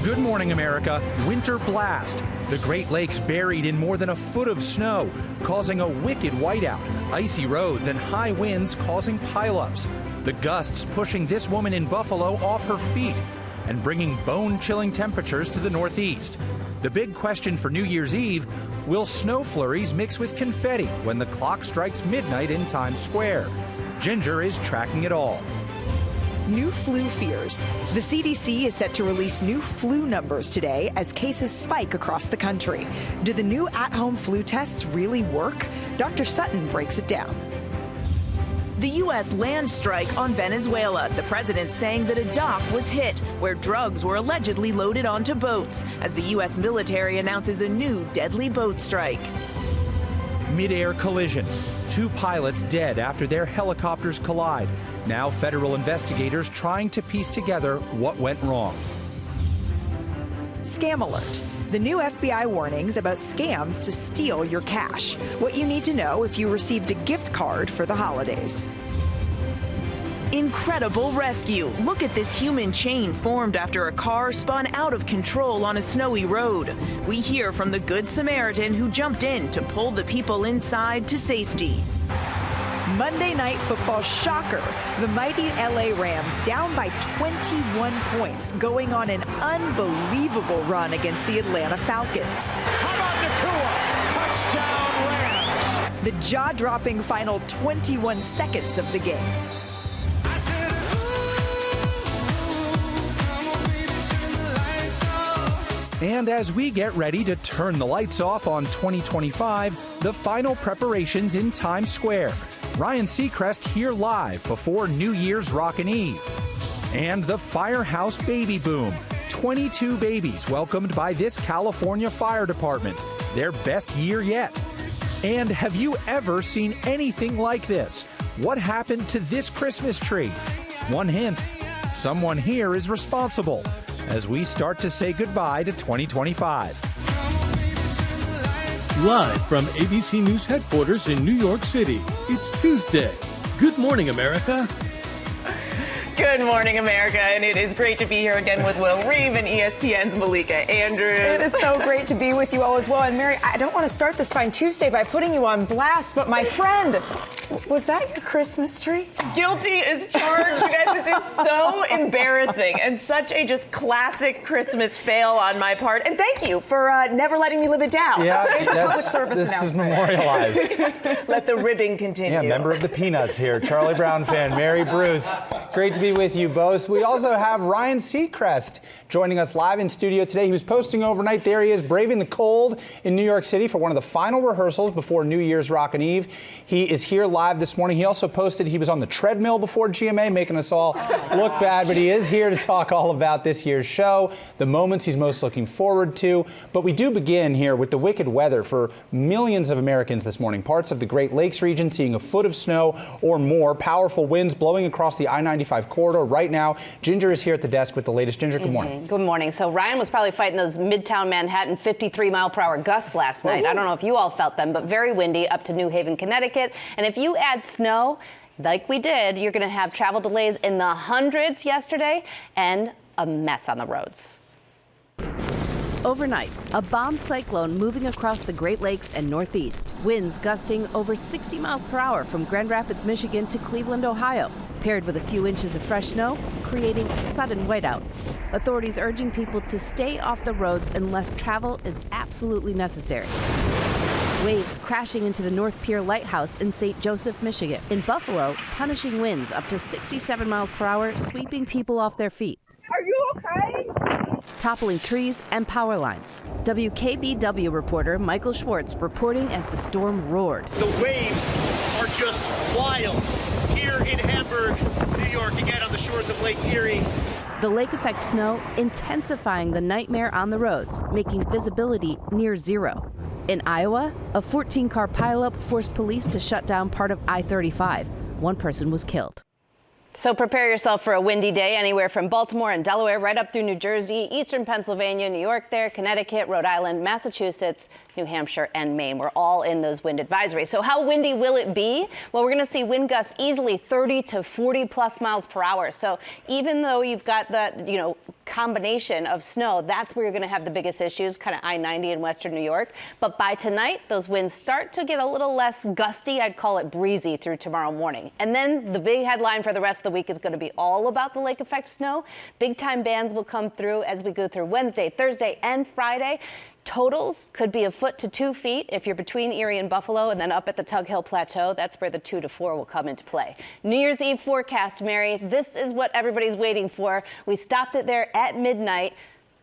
Good morning, America. Winter blast. The Great Lakes buried in more than a foot of snow, causing a wicked whiteout. Icy roads and high winds causing pileups. The gusts pushing this woman in Buffalo off her feet and bringing bone-chilling temperatures to the Northeast. The big question for New Year's Eve, will snow flurries mix with confetti when the clock strikes midnight in Times Square? Ginger is tracking it all. New flu fears. The CDC is set to release new flu numbers today as cases spike across the country. Do the new at-home flu tests really work? Dr. Sutton breaks it down. The U.S. land strike on Venezuela. The president saying that a dock was hit where drugs were allegedly loaded onto boats as the U.S. military announces a new deadly boat strike. Mid-air collision. 2 pilots dead after their helicopters collide. Now federal investigators trying to piece together what went wrong. Scam alert. The new FBI warnings about scams to steal your cash. What you need to know if you received a gift card for the holidays. Incredible rescue. Look at this human chain formed after a car spun out of control on a snowy road. We hear from the Good Samaritan who jumped in to pull the people inside to safety. Monday Night Football shocker. The mighty LA Rams down by 21 points, going on an unbelievable run against the Atlanta Falcons. How about Nakua? Touchdown Rams. The jaw-dropping final 21 seconds of the game. And as we get ready to turn the lights off on 2025, the final preparations in Times Square. Ryan Seacrest here live before New Year's Rockin' Eve. And the firehouse baby boom. 22 babies welcomed by this California Fire Department. Their best year yet. And have you ever seen anything like this? What happened to this Christmas tree? One hint, someone here is responsible as we start to say goodbye to 2025. Live from ABC News headquarters in New York City, it's Tuesday. Good morning, America. Good morning, America, and it is great to be here again with Will Reeve and ESPN's Malika Andrews. It is so great to be with you all as well. And Mary, I don't want to start this fine Tuesday by putting you on blast, but my friend, was that your Christmas tree? Guilty as charged. You guys, this is so embarrassing and such a just classic Christmas fail on my part. And thank you for never letting me live it down. Yeah, It's a public service this announcement. is memorialized. Let the ribbing continue. Yeah, member of the Peanuts here, Charlie Brown fan, Mary Bruce. Great to be with you both. We also have Ryan Seacrest joining us live in studio today. He was posting overnight. There he is, braving the cold in New York City for one of the final rehearsals before New Year's Rockin' Eve. He is here live this morning. He also posted he was on the treadmill before GMA, making us all look bad, but he is here to talk all about this year's show, the moments he's most looking forward to. But we do begin here with the wicked weather for millions of Americans this morning. Parts of the Great Lakes region seeing a foot of snow or more, powerful winds blowing across the I-95 corridor right now. Ginger is here at the desk with the latest. Ginger, good morning. Good morning. So Ryan was probably fighting those Midtown Manhattan 53-mile-per-hour gusts last night. I don't know if you all felt them, but very windy up to New Haven, Connecticut. And if you add snow, like we did, you're going to have travel delays in the hundreds yesterday and a mess on the roads. Overnight, a bomb cyclone moving across the Great Lakes and Northeast. Winds gusting over 60 miles per hour from Grand Rapids, Michigan to Cleveland, Ohio, paired with a few inches of fresh snow, creating sudden whiteouts. Authorities urging people to stay off the roads unless travel is absolutely necessary. Waves crashing into the North Pier Lighthouse in St. Joseph, Michigan. In Buffalo, punishing winds up to 67 miles per hour, sweeping people off their feet. Are you okay? Toppling trees and power lines. WKBW reporter Michael Schwartz reporting as the storm roared. The waves are just wild here in Hamburg, New York, again on the shores of Lake Erie. The lake effect snow intensifying the nightmare on the roads, making visibility near zero. In Iowa, a 14-car pileup forced police to shut down part of I-35. One person was killed. So prepare yourself for a windy day anywhere from Baltimore and Delaware right up through New Jersey, eastern Pennsylvania, New York there, Connecticut, Rhode Island, Massachusetts, New Hampshire, and Maine. We're all in those wind advisories. So how windy will it be? Well, we're going to see wind gusts easily 30 to 40 plus miles per hour. So even though you've got that, combination of snow, that's where you're going to have the biggest issues, kind of I-90 in western New York. But by tonight, those winds start to get a little less gusty. I'd call it breezy through tomorrow morning. And then the big headline for the rest of the week is going to be all about the lake effect snow. Big time bands will come through as we go through Wednesday, Thursday, and Friday. Totals could be a foot to 2 feet if you're between Erie and Buffalo, and then up at the Tug Hill Plateau, that's where the 2 to 4 will come into play. New Year's Eve forecast, Mary, this is what everybody's waiting for. We stopped it there at midnight,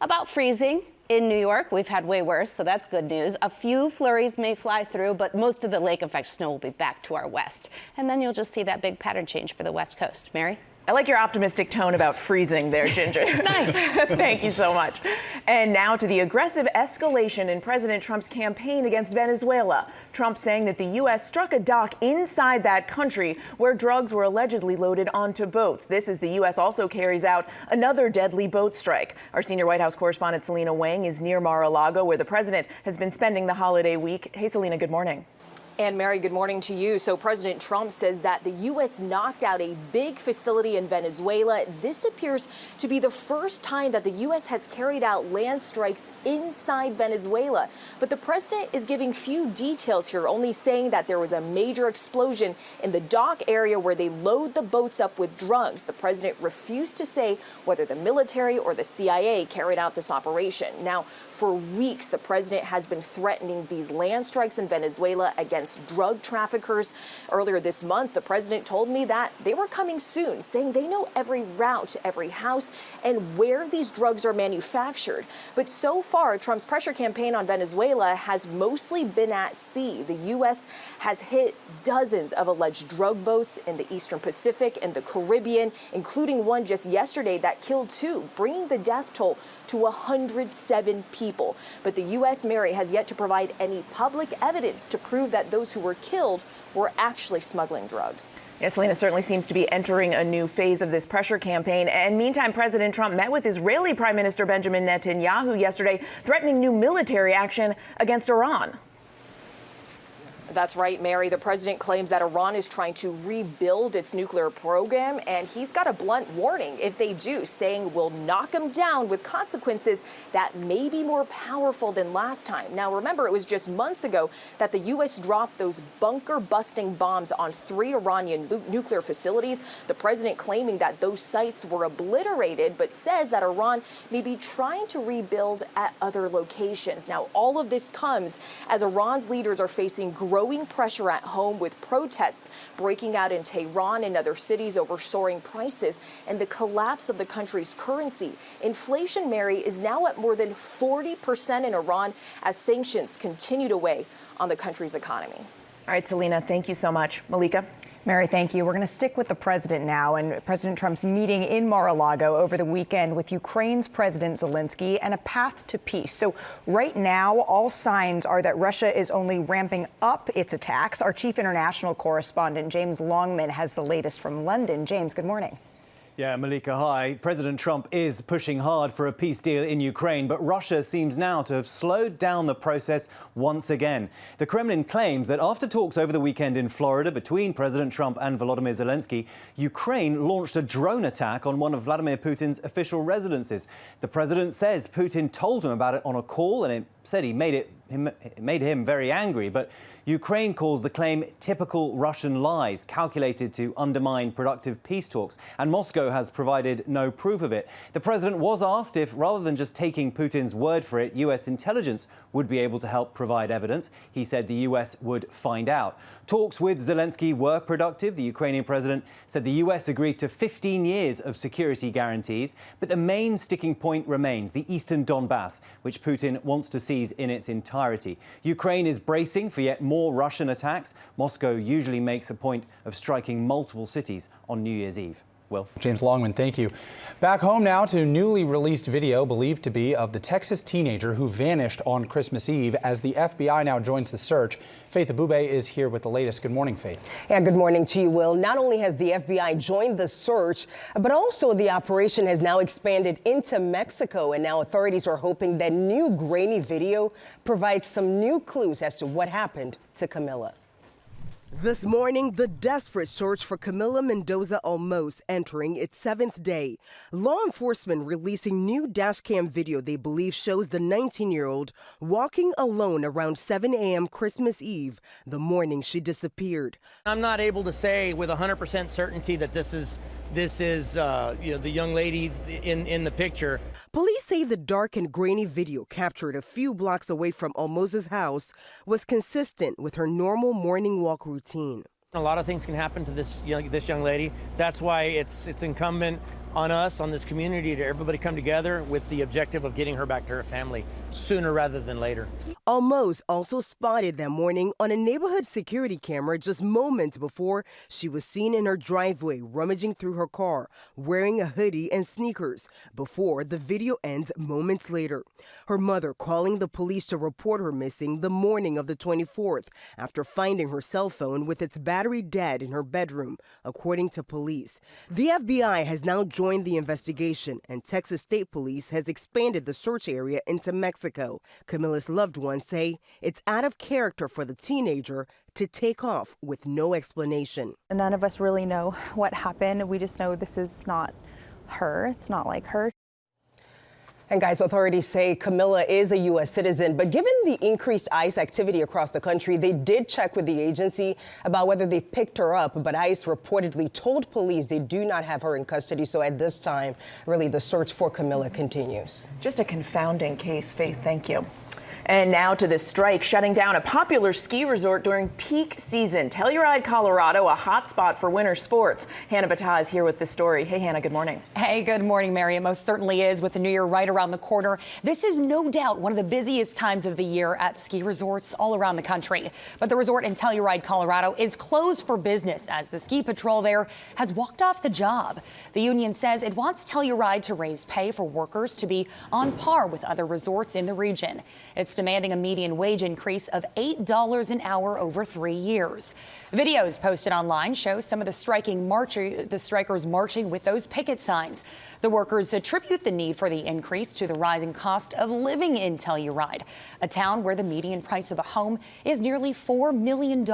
about freezing. In New York, we've had way worse, so that's good news. A few flurries may fly through, but most of the lake effect snow will be back to our west. And then you'll just see that big pattern change for the west coast. Mary? I like your optimistic tone about freezing there, Ginger. It's nice. Thank you so much. And now to the aggressive escalation in President Trump's campaign against Venezuela. Trump saying that the U.S. struck a dock inside that country where drugs were allegedly loaded onto boats. This as the U.S. also carries out another deadly boat strike. Our senior White House correspondent Selena Wang is near Mar-a-Lago, where the president has been spending the holiday week. Hey, Selena, good morning. And Mary, good morning to you. So President Trump says that the U.S. knocked out a big facility in Venezuela. This appears to be the first time that the U.S. has carried out land strikes inside Venezuela. But the president is giving few details here, only saying that there was a major explosion in the dock area where they load the boats up with drugs. The president refused to say whether the military or the CIA carried out this operation. Now, for weeks, the president has been threatening these land strikes in Venezuela against drug traffickers. Earlier this month, the president told me that they were coming soon, saying they know every route, every house, and where these drugs are manufactured. But so far, Trump's pressure campaign on Venezuela has mostly been at sea. The U.S. has hit dozens of alleged drug boats in the Eastern Pacific and the Caribbean, including one just yesterday that killed 2, bringing the death toll to 107 people. But the U.S. Mary has yet to provide any public evidence to prove that those who were killed were actually smuggling drugs. Yes, Selena certainly seems to be entering a new phase of this pressure campaign. And meantime, President Trump met with Israeli Prime Minister Benjamin Netanyahu yesterday, threatening new military action against Iran. That's right, Mary. The president claims that Iran is trying to rebuild its nuclear program, and he's got a blunt warning if they do, saying we'll knock them down with consequences that may be more powerful than last time. Now, remember, it was just months ago that the U.S. dropped those bunker-busting bombs on 3 Iranian nuclear facilities. The president claiming that those sites were obliterated, but says that Iran may be trying to rebuild at other locations. Now, all of this comes as Iran's leaders are facing growing pressure at home, with protests breaking out in Tehran and other cities over soaring prices and the collapse of the country's currency. Inflation, Mary, is now at more than 40% in Iran as sanctions continue to weigh on the country's economy. All right, Selena, thank you so much. Malika? Mary, thank you. We're going to stick with the president now and President Trump's meeting in Mar-a-Lago over the weekend with Ukraine's President Zelensky and a path to peace. So right now, all signs are that Russia is only ramping up its attacks. Our chief international correspondent, James Longman, has the latest from London. James, good morning. Yeah, Malika, hi. President Trump is pushing hard for a peace deal in Ukraine, but Russia seems now to have slowed down the process once again. The Kremlin claims that after talks over the weekend in Florida between President Trump and Volodymyr Zelensky, Ukraine launched a drone attack on one of Vladimir Putin's official residences. The president says Putin told him about it on a call, and it said it made him very angry. But Ukraine calls the claim typical Russian lies, calculated to undermine productive peace talks, and Moscow has provided no proof of it. The president was asked if, rather than just taking Putin's word for it, U.S. intelligence would be able to help provide evidence. He said the U.S. would find out. Talks with Zelensky were productive. The Ukrainian president said the U.S. agreed to 15 years of security guarantees, but the main sticking point remains the eastern Donbass, which Putin wants to seize in its entirety. Ukraine is bracing for yet more Russian attacks. Moscow usually makes a point of striking multiple cities on New Year's Eve. Will. James Longman, thank you. Back home now to newly released video believed to be of the Texas teenager who vanished on Christmas Eve as the FBI now joins the search. Faith Abube is here with the latest. Good morning, Faith. Yeah, good morning to you, Will. Not only has the FBI joined the search, but also the operation has now expanded into Mexico. And now authorities are hoping that new grainy video provides some new clues as to what happened to Camilla. This morning, the desperate search for Camila Mendoza Olmos entering its 7th day. Law enforcement releasing new dashcam video they believe shows the 19-year-old walking alone around 7 a.m. Christmas Eve, the morning she disappeared. I'm not able to say with 100% certainty that this is the young lady in the picture. Police say the dark and grainy video captured a few blocks away from Olmos's house was consistent with her normal morning walk routine. A lot of things can happen to this young lady. That's why it's incumbent on us, on this community, to everybody come together with the objective of getting her back to her family sooner rather than later. Olmos also spotted that morning on a neighborhood security camera just moments before she was seen in her driveway rummaging through her car, wearing a hoodie and sneakers, before the video ends moments later. Her mother calling the police to report her missing the morning of the 24th after finding her cell phone with its battery dead in her bedroom, according to police. The FBI has now joined the investigation, and Texas State Police has expanded the search area into Mexico. Camila's loved ones say it's out of character for the teenager to take off with no explanation. None of us really know what happened. We just know this is not her. It's not like her. And guys, authorities say Camila is a U.S. citizen, but given the increased ICE activity across the country, they did check with the agency about whether they picked her up, but ICE reportedly told police they do not have her in custody. So at this time, really, the search for Camila continues. Just a confounding case, Faith. Thank you. And now to the strike shutting down a popular ski resort during peak season. Telluride, Colorado, a hot spot for winter sports. Hannah Battah is here with the story. Hey, Hannah, good morning. Hey, good morning, Mary. It most certainly is, with the new year right around the corner. This is no doubt one of the busiest times of the year at ski resorts all around the country. But the resort in Telluride, Colorado is closed for business as the ski patrol there has walked off the job. The union says it wants Telluride to raise pay for workers to be on par with other resorts in the region. It's demanding a median wage increase of $8 an hour over 3 years. Videos posted online show some of the strikers marching with those picket signs. The workers attribute the need for the increase to the rising cost of living in Telluride, a town where the median price of a home is nearly $4 million.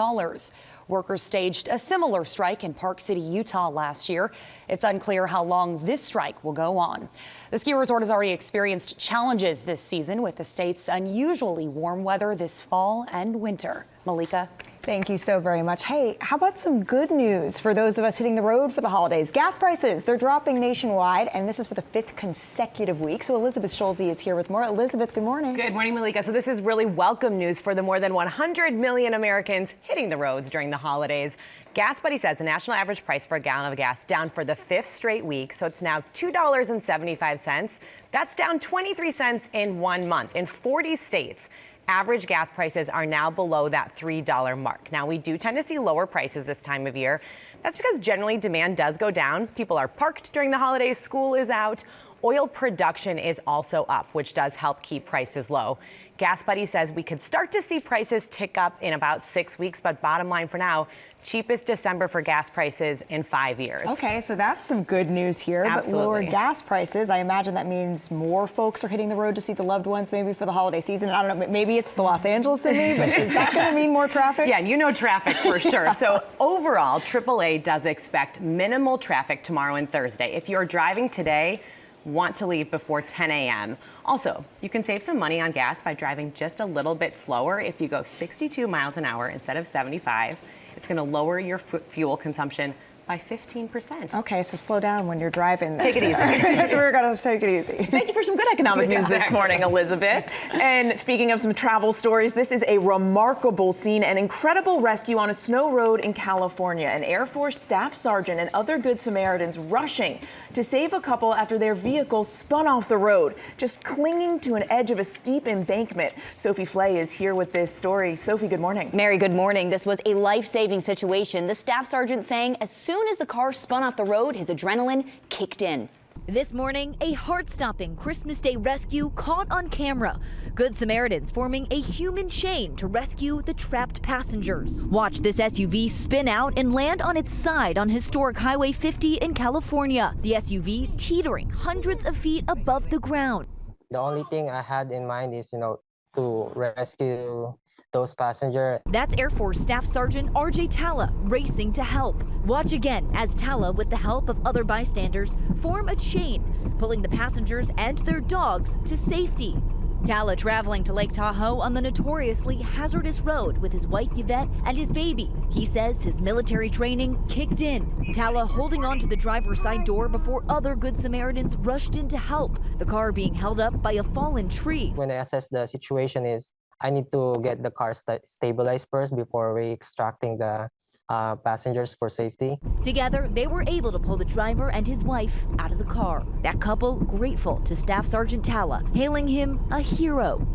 Workers staged a similar strike in Park City, Utah last year. It's unclear how long this strike will go on. The ski resort has already experienced challenges this season with the state's unusually warm weather this fall and winter. Malika. Thank you so very much. Hey, how about some good news for those of us hitting the road for the holidays? Gas prices, they're dropping nationwide, and this is for the 5th consecutive week. So Elizabeth Schulze is here with more. Elizabeth, good morning. Good morning, Malika. So this is really welcome news for the more than 100 million Americans hitting the roads during the holidays. Gas Buddy says the national average price for a gallon of gas down for the 5th straight week. So it's now $2.75. That's down 23 cents in 1 month. In 40 states, average gas prices are now below that $3 mark. Now, we do tend to see lower prices this time of year. That's because generally demand does go down. People are parked during the holidays, school is out. Oil production is also up, which does help keep prices low. Gas Buddy says we could start to see prices tick up in about 6 weeks, but bottom line for now, cheapest December for gas prices in 5 years. Okay, so that's some good news here. Absolutely. But lower gas prices, I imagine that means more folks are hitting the road to see the loved ones maybe for the holiday season. I don't know, maybe it's the Los Angeles in me, but is that going to mean more traffic? Yeah, you know traffic for sure. So overall, AAA does expect minimal traffic tomorrow and Thursday. If you're driving today, want to leave before 10 a.m. Also, you can save some money on gas by driving just a little bit slower. If you go 62 miles an hour instead of 75, it's going to lower your fuel consumption by 15%. Okay, so slow down when you're driving. Take it easy. That's where we're going to take it easy. Thank you for some good economic news this morning, Elizabeth. And speaking of some travel stories, this is a remarkable scene, an incredible rescue on a snow road in California. An Air Force staff sergeant and other Good Samaritans rushing to save a couple after their vehicle spun off the road, just clinging to an edge of a steep embankment. Sophie Flay is here with this story. Sophie, good morning. Mary, good morning. This was a life-saving situation. The staff sergeant saying as soon as the car spun off the road, his adrenaline kicked in. This morning, a heart-stopping Christmas Day rescue caught on camera. Good Samaritans forming a human chain to rescue the trapped passengers. Watch this SUV spin out and land on its side on historic Highway 50 in California. The SUV teetering hundreds of feet above the ground. The only thing I had in mind is, to rescue those passengers. That's Air Force Staff Sergeant R.J. Talla racing to help. Watch again as Talla, with the help of other bystanders, form a chain, pulling the passengers and their dogs to safety. Talla traveling to Lake Tahoe on the notoriously hazardous road with his wife Yvette and his baby. He says his military training kicked in. Talla holding on to the driver's side door before other Good Samaritans rushed in to help, the car being held up by a fallen tree. When I assess the situation I need to get the car stabilized first before we extracting the passengers for safety. Together, they were able to pull the driver and his wife out of the car. That couple grateful to Staff Sergeant Talla, hailing him a hero.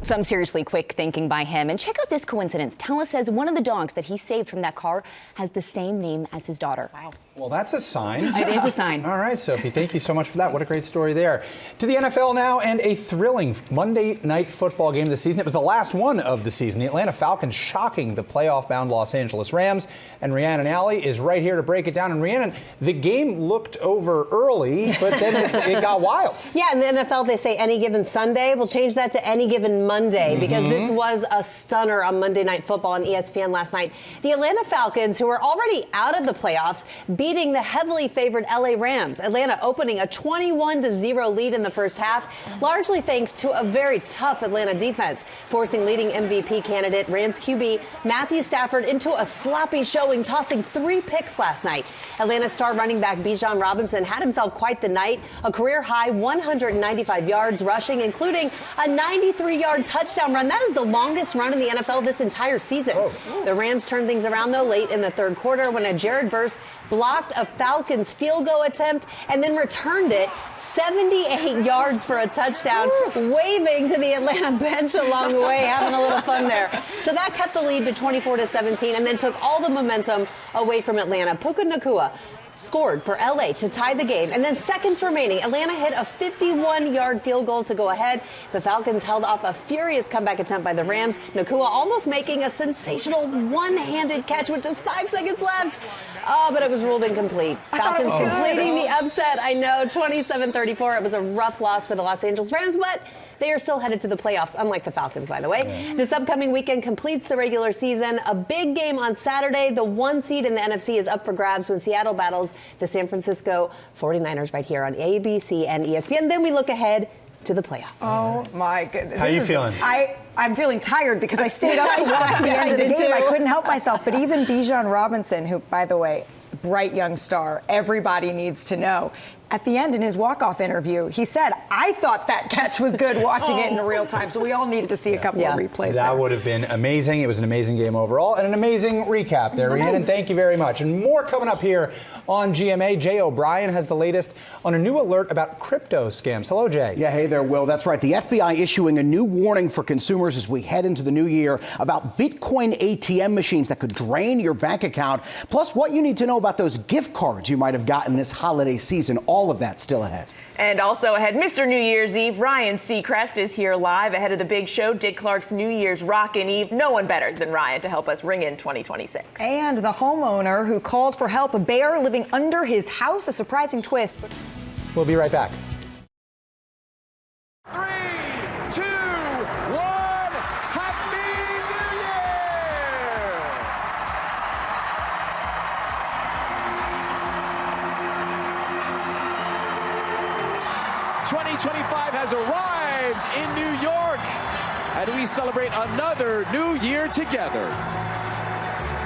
Some seriously quick thinking by him. And check out this coincidence. Talla says one of the dogs that he saved from that car has the same name as his daughter. Wow. Well, that's a sign. It is a sign. All right, Sophie, thank you so much for that. What a great story there. To the NFL now, and a thrilling Monday night football game this season. It was the last one of the season. The Atlanta Falcons shocking the playoff-bound Los Angeles Rams. And Rhiannon Alley is right here to break it down. And Rhiannon, the game looked over early, but then it got wild. Yeah, in the NFL, they say any given Sunday. We'll change that to any given Monday, because this was a stunner on Monday Night Football on ESPN last night. The Atlanta Falcons, who are already out of the playoffs, beating the heavily favored LA Rams. Atlanta opening a 21-0 lead in the first half, largely thanks to a very tough Atlanta defense, forcing leading MVP candidate Rams QB Matthew Stafford into a sloppy showing, tossing 3 picks last night. Atlanta star running back Bijan Robinson had himself quite the night, a career-high 195 yards rushing, including a 93-yard touchdown run. That is the longest run in the NFL this entire season. The Rams turned things around, though, late in the third quarter when a Jared Verse blocked a Falcons field goal attempt and then returned it 78 yards for a touchdown, waving to the Atlanta bench along the way, having a little fun there. So that cut the lead to 24-17 and then took all the momentum away from Atlanta. Puka Nacua scored for LA to tie the game. And then seconds remaining, Atlanta hit a 51-yard field goal to go ahead. The Falcons held off a furious comeback attempt by the Rams. Nacua almost making a sensational one-handed catch with just 5 seconds left. Oh, but it was ruled incomplete. Falcons completing the upset. I know, 27-34. It was a rough loss for the Los Angeles Rams, but they are still headed to the playoffs, unlike the Falcons, by the way. Yeah. This upcoming weekend completes the regular season. A big game on Saturday. The 1 seed in the NFC is up for grabs when Seattle battles the San Francisco 49ers right here on ABC and ESPN. Then we look ahead to the playoffs. Oh, my goodness. How are you feeling? I'm feeling tired because I stayed up to watch the end of the game. I couldn't help myself. But even Bijan Robinson, who, by the way, bright young star, everybody needs to know. At the end in his walk-off interview, he said, I thought that catch was good watching it in real time. So we all needed to see a couple of replays. That would have been amazing. It was an amazing game overall and an amazing recap there, Rhiannon. Thank you very much. And more coming up here on GMA. Jay O'Brien has the latest on a new alert about crypto scams. Hello, Jay. Yeah, hey there, Will. That's right. The FBI issuing a new warning for consumers as we head into the new year about Bitcoin ATM machines that could drain your bank account. Plus, what you need to know about those gift cards you might have gotten this holiday season. All of that still ahead. And also ahead, Mr. New Year's Eve, Ryan Seacrest is here live ahead of the big show, Dick Clark's New Year's Rockin' Eve. No one better than Ryan to help us ring in 2026. And the homeowner who called for help, a bear living under his house, a surprising twist. We'll be right back. 3, 2, 1, Happy New Year! 2025 has arrived in New York, and we celebrate another new year together.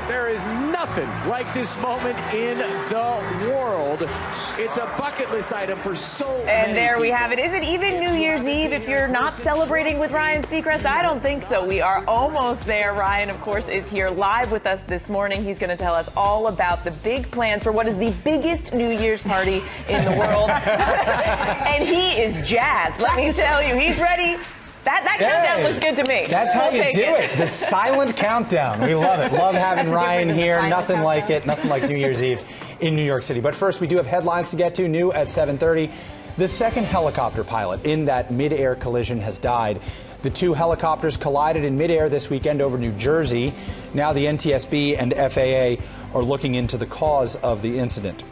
There is nothing like this moment in the world. It's a bucket list item for so many And there we people. have it. Is it even New Year's Eve if you're not celebrating with Ryan Seacrest? I don't think so. We are almost there. Ryan, of course, is here live with us this morning. He's going to tell us all about the big plans for what is the biggest New Year's party in the world. And he is jazzed. Let me tell you, he's ready. That countdown looks good to me. That's how you do it. The silent countdown. We love it. Love having Ryan here. Nothing like it. Nothing like New Year's Eve in New York City. But first, we do have headlines to get to. New at 7:30. The second helicopter pilot in that mid-air collision has died. The two helicopters collided in midair this weekend over New Jersey. Now the NTSB and FAA are looking into the cause of the incident.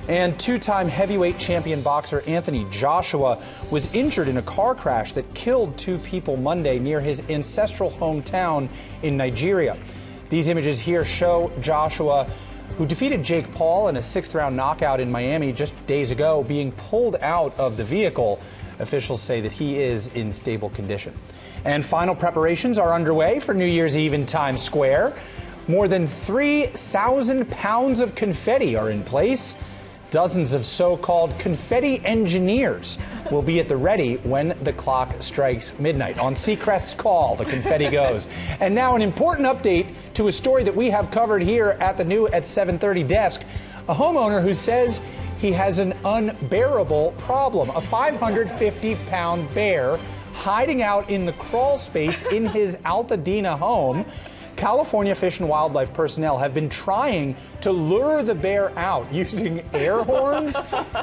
And two-time heavyweight champion boxer Anthony Joshua was injured in a car crash that killed 2 people Monday near his ancestral hometown in Nigeria. These images here show Joshua, who defeated Jake Paul in a 6th-round knockout in Miami just days ago, being pulled out of the vehicle. Officials say that he is in stable condition. And final preparations are underway for New Year's Eve in Times Square. More than 3,000 pounds of confetti are in place. Dozens of so-called confetti engineers will be at the ready when the clock strikes midnight. On Seacrest's call, the confetti goes. And now an important update to a story that we have covered here at the new at 7:30 desk. A homeowner who says he has an unbearable problem. A 550-pound bear hiding out in the crawl space in his Altadena home. California Fish and Wildlife personnel have been trying to lure the bear out using air horns,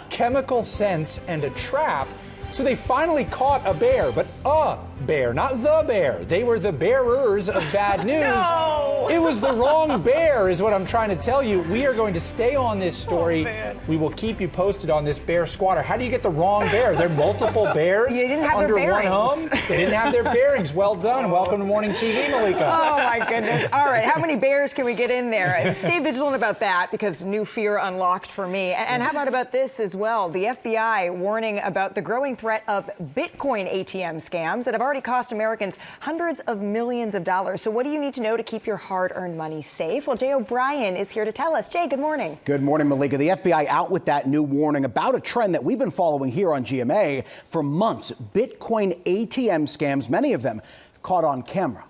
chemical scents, and a trap. So they finally caught a bear, but a bear, not the bear. They were the bearers of bad news. No. It was the wrong bear, is what I'm trying to tell you. We are going to stay on this story. We will keep you posted on this bear squatter. How do you get the wrong bear? There are multiple bears You didn't have under their one bearings. home. They didn't have their bearings. Well done. Welcome to Morning TV, Malika. Oh, my goodness. All right, how many bears can we get in there? Stay vigilant about that, because new fear unlocked for me. And how about this as well? The FBI warning about the growing threat of Bitcoin ATM scams that have already cost Americans hundreds of millions of dollars. So what do you need to know to keep your hard-earned money safe? Well, Jay O'Brien is here to tell us. Jay, good morning. Good morning, Malika. The FBI out with that new warning about a trend that we've been following here on GMA for months. Bitcoin ATM scams, many of them caught on camera.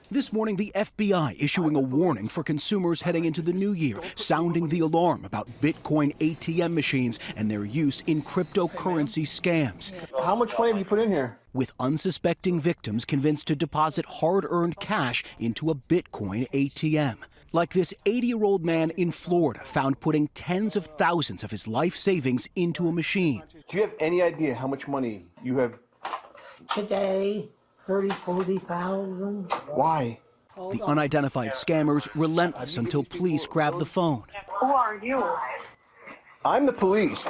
This morning, the FBI issuing a warning for consumers heading into the new year, sounding the alarm about Bitcoin ATM machines and their use in cryptocurrency scams. How much money have you put in here? With unsuspecting victims convinced to deposit hard-earned cash into a Bitcoin ATM. Like this 80-year-old man in Florida found putting tens of thousands of his life savings into a machine. Do you have any idea how much money you have? Today, 40,000. Why? The unidentified scammers relentless until police grab the phone. Who are you? I'm the police.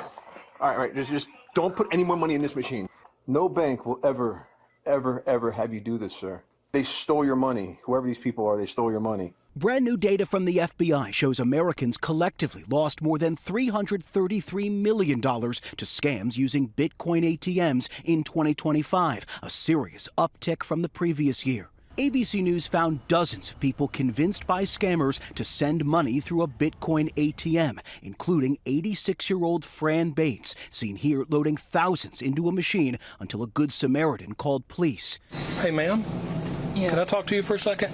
All right, just don't put any more money in this machine. No bank will ever have you do this, sir. They stole your money. Whoever these people are, they stole your money. Brand new data from the FBI shows Americans collectively lost more than $333 million to scams using Bitcoin ATMs in 2025, a serious uptick from the previous year. ABC News found dozens of people convinced by scammers to send money through a Bitcoin ATM, including 86-year-old Fran Bates, seen here loading thousands into a machine until a Good Samaritan called police. Hey, ma'am. Yes. Can I talk to you for a second?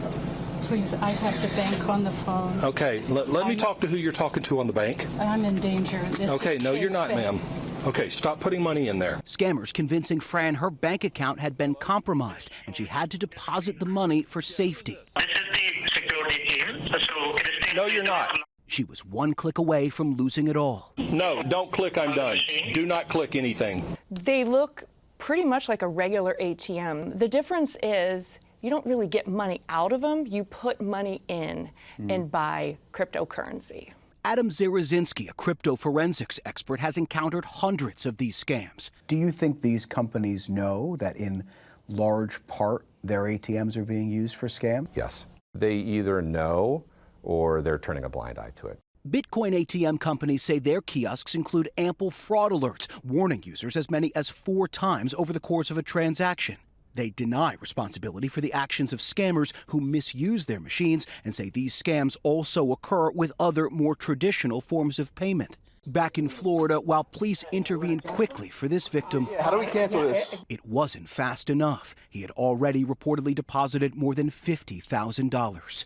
Please, I have the bank on the phone. Okay, let me talk to who you're talking to on the bank. I'm in danger. Okay, no, you're not, ma'am. Okay, stop putting money in there. Scammers convincing Fran her bank account had been compromised and she had to deposit the money for safety. This is the security team, so no, you're not. She was one click away from losing it all. No, don't click, I'm done. Do not click anything. They look pretty much like a regular ATM. The difference is you don't really get money out of them. You put money in and buy cryptocurrency. Adam Zarazinski, a crypto forensics expert, has encountered hundreds of these scams. Do you think these companies know that in large part their ATMs are being used for scam? Yes. They either know or they're turning a blind eye to it. Bitcoin ATM companies say their kiosks include ample fraud alerts, warning users as many as 4 times over the course of a transaction. They deny responsibility for the actions of scammers who misuse their machines and say these scams also occur with other, more traditional forms of payment. Back in Florida, while police intervened quickly for this victim, How do we cancel this? It wasn't fast enough. He had already reportedly deposited more than $50,000.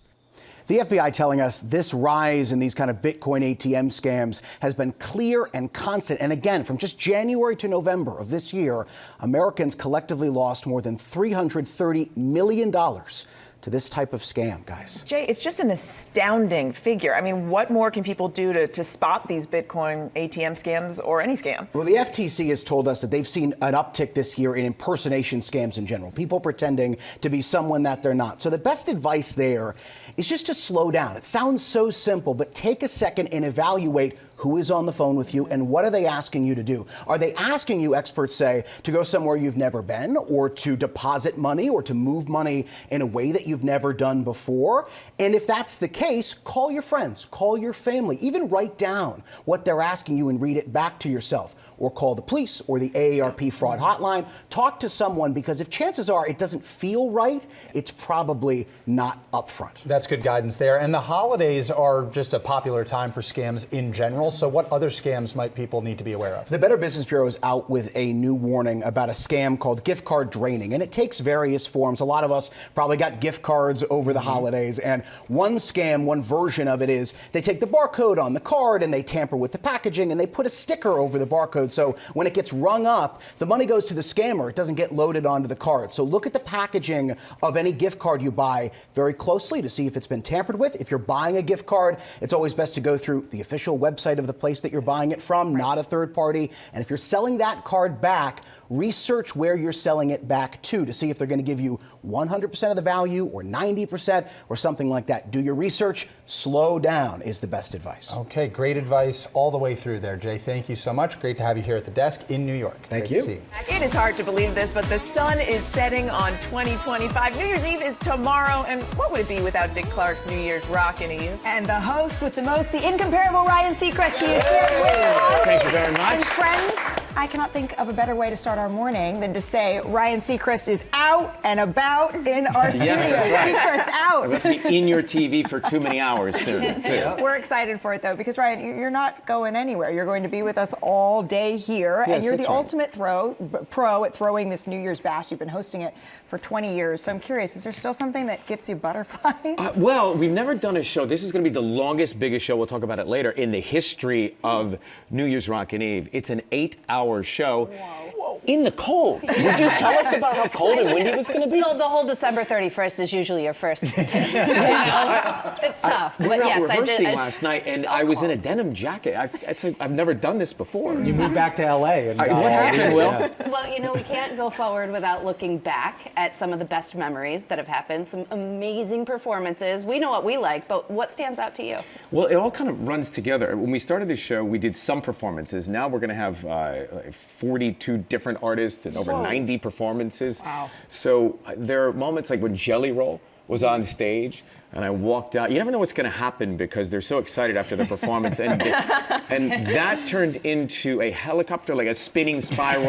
The FBI telling us this rise in these kind of Bitcoin ATM scams has been clear and constant. And again, from just January to November of this year, Americans collectively lost more than $330 million to this type of scam, guys. Jay, it's just an astounding figure. I mean, what more can people do to spot these Bitcoin ATM scams or any scam? Well, the FTC has told us that they've seen an uptick this year in impersonation scams in general, people pretending to be someone that they're not. So the best advice there is just to slow down. It sounds so simple, but take a second and evaluate Who is on the phone with you, and what are they asking you to do? Are they asking you, experts say, to go somewhere you've never been, or to deposit money, or to move money in a way that you've never done before? And if that's the case, call your friends, call your family, even write down what they're asking you and read it back to yourself, or call the police or the AARP fraud hotline. Talk to someone, because if chances are it doesn't feel right, it's probably not upfront. That's good guidance there. And the holidays are just a popular time for scams in general. So what other scams might people need to be aware of? The Better Business Bureau is out with a new warning about a scam called gift card draining, and it takes various forms. A lot of us probably got gift cards over the holidays, and one scam, one version of it is they take the barcode on the card and they tamper with the packaging and they put a sticker over the barcode. So when it gets rung up, the money goes to the scammer. It doesn't get loaded onto the card. So look at the packaging of any gift card you buy very closely to see if it's been tampered with. If you're buying a gift card, it's always best to go through the official website of the place that you're buying it from, not a third party. And if you're selling that card back, research where you're selling it back to see if they're going to give you 100% of the value or 90% or something like that. Do your research. Slow down is the best advice. Okay, great advice all the way through there, Jay. Thank you so much. Great to have you here at the desk in New York. Thank Great you. To see you. It is hard to believe this, but the sun is setting on 2025. New Year's Eve is tomorrow, and what would it be without Dick Clark's New Year's Rockin' Eve? And the host with the most, the incomparable Ryan Seacrest, he is here with us. Thank you very much. And friends, I cannot think of a better way to start our morning than to say Ryan Seacrest is out and about in our studio. Yes, that's right. Seacrest out. We have to be in your TV for too many hours soon, too. We're excited for it, though, because, Ryan, you're not going anywhere. You're going to be with us all day here, and you're the ultimate pro at throwing this New Year's bash. You've been hosting it for 20 years, so I'm curious, is there still something that gives you butterflies? Well, we've never done a show. This is going to be the longest, biggest show, we'll talk about it later, in the history of New Year's Rockin' Eve. It's an 8-hour show. In the cold. Would you tell us about how cold and windy it was going to be? No, the whole December 31st is usually your first tip. It's tough. We But were out yes, rehearsing I did. last night, and I was in a denim jacket. I've never done this before. You moved back to LA. And, what happened, Will? Well, you know, we can't go forward without looking back at some of the best memories that have happened, some amazing performances. We know what we like, but what stands out to you? Well, it all kind of runs together. When we started the show, we did some performances. Now we're going to have 42 different artists and over 90 performances. Wow. So there are moments like when Jelly Roll was on stage and I walked out. You never know what's going to happen because they're so excited after the performance. And that turned into a helicopter, like a spinning spiral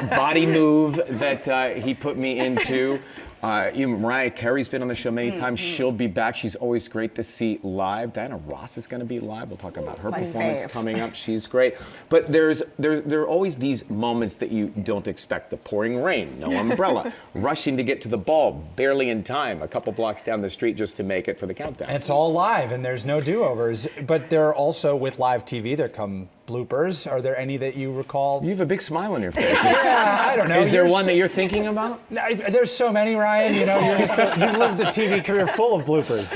body move that he put me into. Mariah Carey's been on the show many times. She'll be back. She's always great to see live. Diana Ross is going to be live. We'll talk about her performance coming up. She's great. But there are always these moments that you don't expect. The pouring rain, no umbrella, rushing to get to the ball, barely in time, a couple blocks down the street just to make it for the countdown. And it's all live, and there's no do-overs. But there are also, with live TV, there come bloopers. Are there any that you recall? You have a big smile on your face. Yeah, I don't know. Is there one that you're thinking about? No, there's so many, Ryan. You know, you've lived a TV career full of bloopers.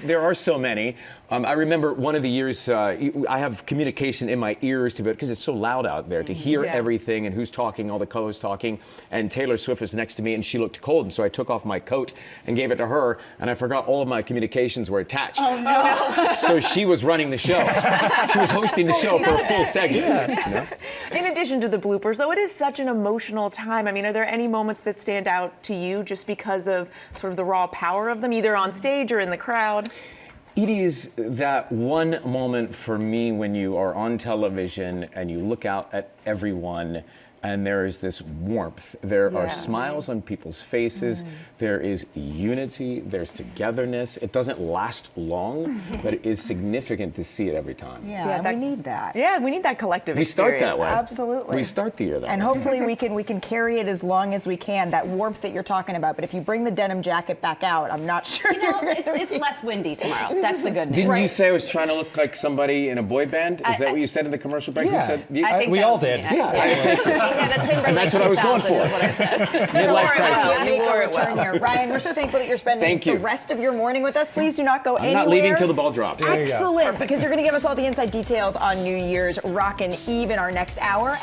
There are so many. I remember one of the years, I have communication in my ears because it's so loud out there to hear everything and who's talking, all the colors talking. And Taylor Swift was next to me and she looked cold. And so I took off my coat and gave it to her. And I forgot all of my communications were attached. Oh, no. So she was running the show. She was hosting the show for a full segment. Yeah. You know? In addition to the bloopers, though, it is such an emotional time. I mean, are there any moments that stand out to you just because of sort of the raw power of them, either on stage or in the crowd? It is that one moment for me when you are on television and you look out at everyone and there is this warmth. There are smiles on people's faces. There is unity. There's togetherness. It doesn't last long, but it is significant to see it every time. Yeah, we need that. Yeah, we need that collective We start experience. that way. Absolutely. We start the year that And way. hopefully we can carry it as long as we can, that warmth that you're talking about. But if you bring the denim jacket back out, I'm not sure. You know, it's less windy tomorrow. That's the good news. Didn't you say I was trying to look like somebody in a boy band? Is that what you said in the commercial break? Yeah. You said, I think we that all was did. me. Thank you. Yeah, the Timberlake And that's what I was going 2000 for. is what I said. Midlife crisis. Make a return here. Ryan, we're so thankful that you're spending Thank you. the rest of your morning with us. Please do not go anywhere. I'm not leaving till the ball drops. Excellent, because you're going to give us all the inside details on New Year's Rockin' Eve in our next hour.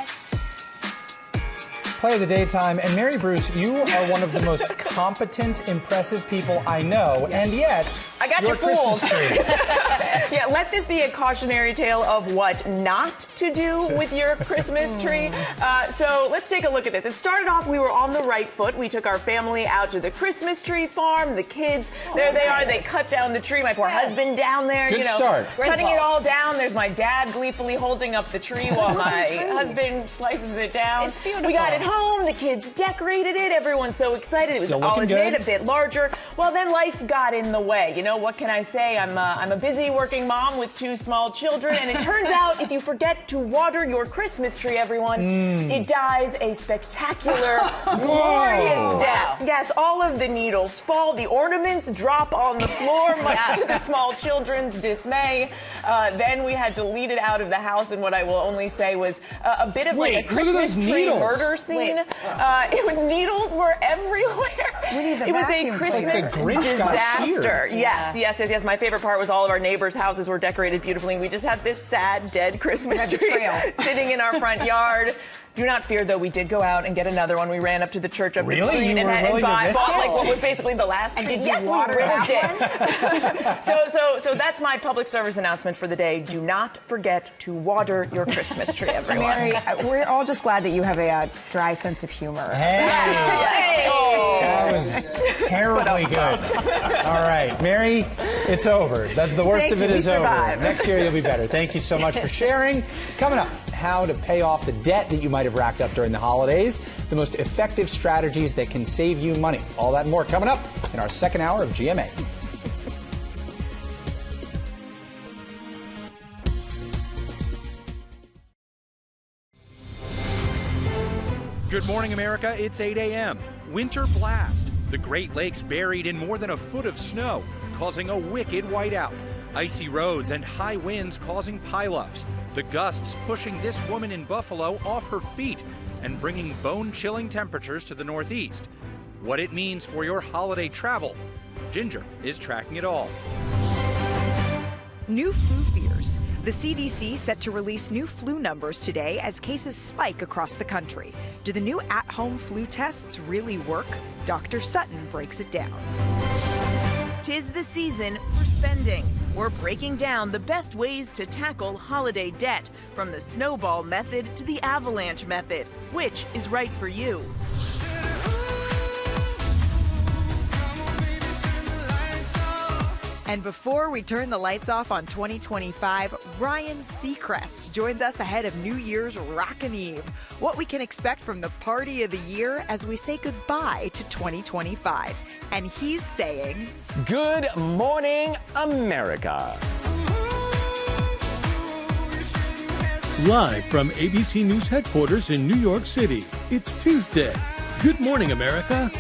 Play of the daytime. And Mary Bruce, you are one of the most competent, impressive people I know, and yet I got you fooled. Yeah, let this be a cautionary tale of what not to do with your Christmas tree. So let's take a look at this. It started off, we were on the right foot. We took our family out to the Christmas tree farm. The kids, there they are. They cut down the tree. My poor husband down there, Good start. cutting it all down. There's my dad gleefully holding up the tree while my husband slices it down. It's beautiful. We got it home. The kids decorated it. Everyone's so excited. It was, Still I'll looking admit, good. a bit larger. Well, then life got in the way. You know, what can I say? I'm a busy working mom with 2 small children, and it turns out if you forget to water your Christmas tree, everyone, it dies a spectacular, glorious death. Yes, all of the needles fall, the ornaments drop on the floor, much to the small children's dismay. Then we had to lead it out of the house, and what I will only say was a bit of like a Christmas tree murder scene. Needles were everywhere. It was a Christmas disaster. Yes. My favorite part was all of our neighbors' houses were decorated beautifully. We just had this sad, dead Christmas tree sitting in our front yard. Do not fear, though, we did go out and get another one. We ran up to the church up the street and bought like what was basically the last tree. And did you water it? So that's my public service announcement for the day. Do not forget to water your Christmas tree, everyone. Mary, we're all just glad that you have a dry sense of humor. Hey! That was terribly good. All right, Mary, it's over. That's the worst of it is over. Next year you'll be better. Thank you so much for sharing. Coming up, how to pay off the debt that you might have racked up during the holidays, the most effective strategies that can save you money. All that and more coming up in our second hour of GMA. Good morning, America. It's 8 a.m. Winter blast. The Great Lakes buried in more than a foot of snow, causing a wicked whiteout. Icy roads and high winds causing pileups. The gusts pushing this woman in Buffalo off her feet and bringing bone-chilling temperatures to the Northeast. What it means for your holiday travel. Ginger is tracking it all. New flu fears. The CDC set to release new flu numbers today as cases spike across the country. Do the new at-home flu tests really work? Dr. Sutton breaks it down. 'Tis the season for spending. We're breaking down the best ways to tackle holiday debt, from the snowball method to the avalanche method. Which is right for you? And before we turn the lights off on 2025, Ryan Seacrest joins us ahead of New Year's Rockin' Eve. What we can expect from the party of the year as we say goodbye to 2025. And he's saying, Good morning, America. Live from ABC News headquarters in New York City, it's Tuesday. Good morning, America.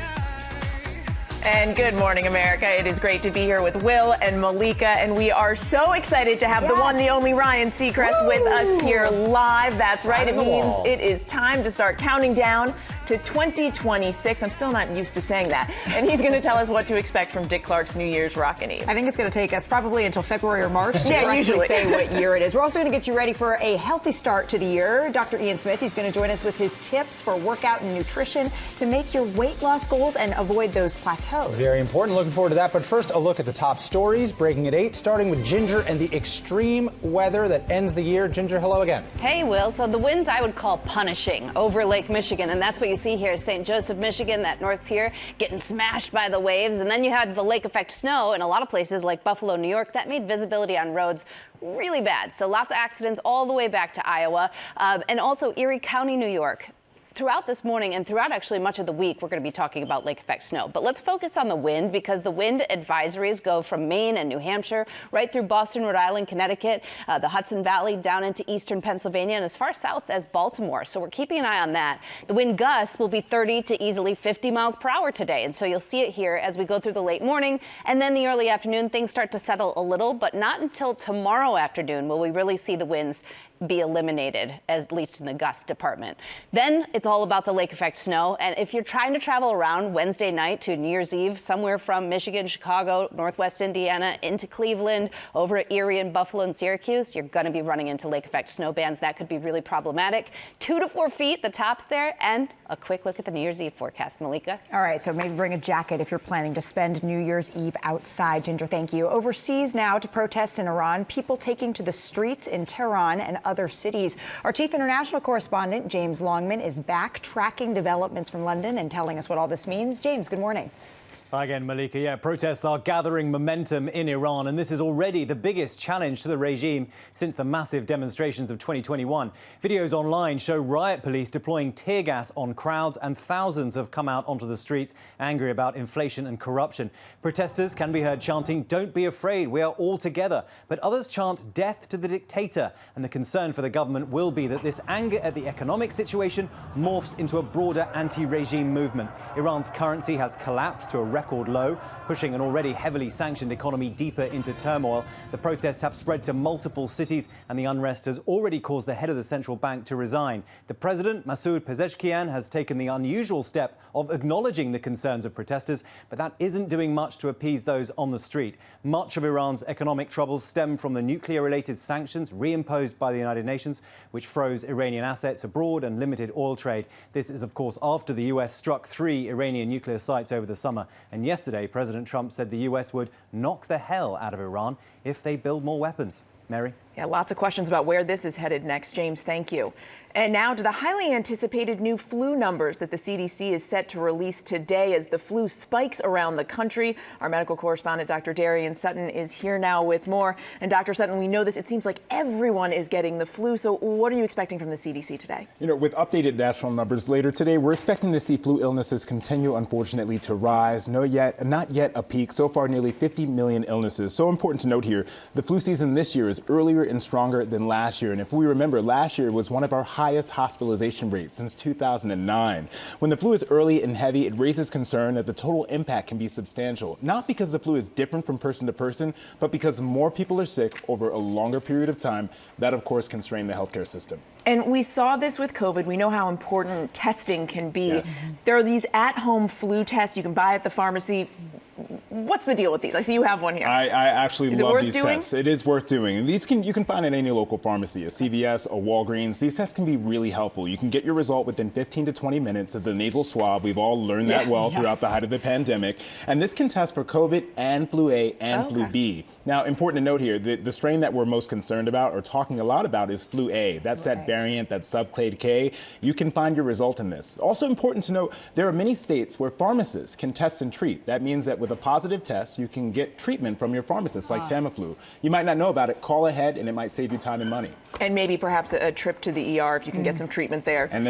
And good morning, America. It is great to be here with Will and Malika, and we are so excited to have the one, the only Ryan Seacrest with us here live. That's right. It means it is time to start counting down to 2026. I'm still not used to saying that. And he's going to tell us what to expect from Dick Clark's New Year's Rockin' Eve. I think it's going to take us probably until February or March to usually say what year it is. We're also going to get you ready for a healthy start to the year. Dr. Ian Smith, he's going to join us with his tips for workout and nutrition to make your weight loss goals and avoid those plateaus. Very important. Looking forward to that. But first, a look at the top stories, breaking at 8, starting with Ginger and the extreme weather that ends the year. Ginger, hello again. Hey, Will. So the winds I would call punishing over Lake Michigan, and that's what you see here. St. Joseph, Michigan, that North Pier getting smashed by the waves. And then you had the lake effect snow in a lot of places like Buffalo, New York. That made visibility on roads really bad. So lots of accidents all the way back to Iowa and also Erie County, New York. Throughout this morning and throughout actually much of the week, we're going to be talking about lake effect snow. But let's focus on the wind, because the wind advisories go from Maine and New Hampshire right through Boston, Rhode Island, Connecticut, the Hudson Valley down into eastern Pennsylvania and as far south as Baltimore. So we're keeping an eye on that. The wind gusts will be 30 to easily 50 miles per hour today. And so you'll see it here as we go through the late morning and then the early afternoon. Things start to settle a little, but not until tomorrow afternoon will we really see the winds be eliminated, at least in the gust department. Then it's it's all about the lake effect snow. And if you're trying to travel around Wednesday night to New Year's Eve, somewhere from Michigan, Chicago, Northwest Indiana, into Cleveland, over Erie and Buffalo and Syracuse, you're going to be running into lake effect snow bands. That could be really problematic. 2 to 4 feet, the tops there. And a quick look at the New Year's Eve forecast, Malika. All right, so maybe bring a jacket if you're planning to spend New Year's Eve outside. Ginger, thank you. Overseas now to protests in Iran, people taking to the streets in Tehran and other cities. Our chief international correspondent, James Longman, is back tracking developments from London and telling us what all this means. James, good morning. Hi again, Malika. Yeah, protests are gathering momentum in Iran, and this is already the biggest challenge to the regime since the massive demonstrations of 2021. Videos online show riot police deploying tear gas on crowds, and thousands have come out onto the streets angry about inflation and corruption. Protesters can be heard chanting, "Don't be afraid, we are all together." But others chant, "Death to the dictator." And the concern for the government will be that this anger at the economic situation morphs into a broader anti-regime movement. Iran's currency has collapsed to a record low, pushing an already heavily sanctioned economy deeper into turmoil. The protests have spread to multiple cities, and the unrest has already caused the head of the central bank to resign. The president, Masoud Pezeshkian, has taken the unusual step of acknowledging the concerns of protesters, but that isn't doing much to appease those on the street. Much of Iran's economic troubles stem from the nuclear-related sanctions reimposed by the United Nations, which froze Iranian assets abroad and limited oil trade. This is, of course, after the US struck 3 Iranian nuclear sites over the summer. And yesterday, President Trump said the US would knock the hell out of Iran if they build more weapons. Mary? Yeah, lots of questions about where this is headed next. James, thank you. And now to the highly anticipated new flu numbers that the CDC is set to release today as the flu spikes around the country. Our medical correspondent, Dr. Darien Sutton, is here now with more. And Dr. Sutton, we know this. It seems like everyone is getting the flu. So what are you expecting from the CDC today? You know, with updated national numbers later today, we're expecting to see flu illnesses continue, unfortunately, to rise. Not yet a peak. So far, nearly 50 million illnesses. So important to note here, the flu season this year is earlier and stronger than last year. And if we remember, last year was one of our highest hospitalization rates since 2009. When the flu is early and heavy, it raises concern that the total impact can be substantial, not because the flu is different from person to person, but because more people are sick over a longer period of time. That, of course, can strain the healthcare system. And we saw this with COVID. We know how important testing can be. Yes. There are these at-home flu tests you can buy at the pharmacy. What's the deal with these? I see you have one here. I actually love these doing? tests. It is worth doing. And these you can find at any local pharmacy, a CVS, a Walgreens. These tests can be really helpful. You can get your result within 15 to 20 minutes as a nasal swab. We've all learned that well throughout the height of the pandemic. And this can test for COVID and flu A and flu B. Now, important to note here, the strain that we're most concerned about or talking a lot about is flu A. That's that variant, that subclade K. You can find your result in this. Also important to note, there are many states where pharmacists can test and treat. That means that with a positive test, you can get treatment from your pharmacist, like Tamiflu. You might not know about it. Call ahead, and it might save you time and money. And maybe perhaps a trip to the ER if you can get some treatment there. And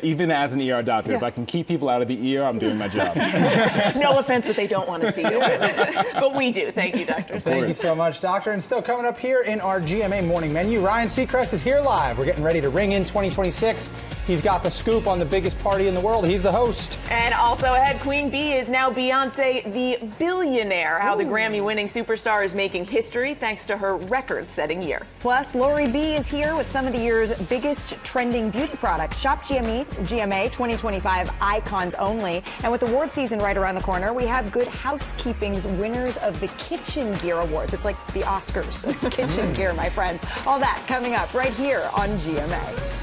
even as an ER doctor, if I can keep people out of the ER, I'm doing my job. No offense, but they don't want to see you. But we do. Thank you, doctor. Thank you so much, Doctor. And still coming up here in our GMA morning menu, Ryan Seacrest is here live. We're getting ready to ring in 2026. He's got the scoop on the biggest party in the world. He's the host. And also ahead, Queen Bee is now Beyonce the billionaire. How the Grammy-winning superstar is making history thanks to her record-setting year. Plus, Lori B is here with some of the year's biggest trending beauty products. Shop GMA 2025 icons only. And with award season right around the corner, we have Good Housekeeping's winners of the Kitchen Gear Awards. It's like the Oscars of kitchen gear, my friends. All that coming up right here on GMA.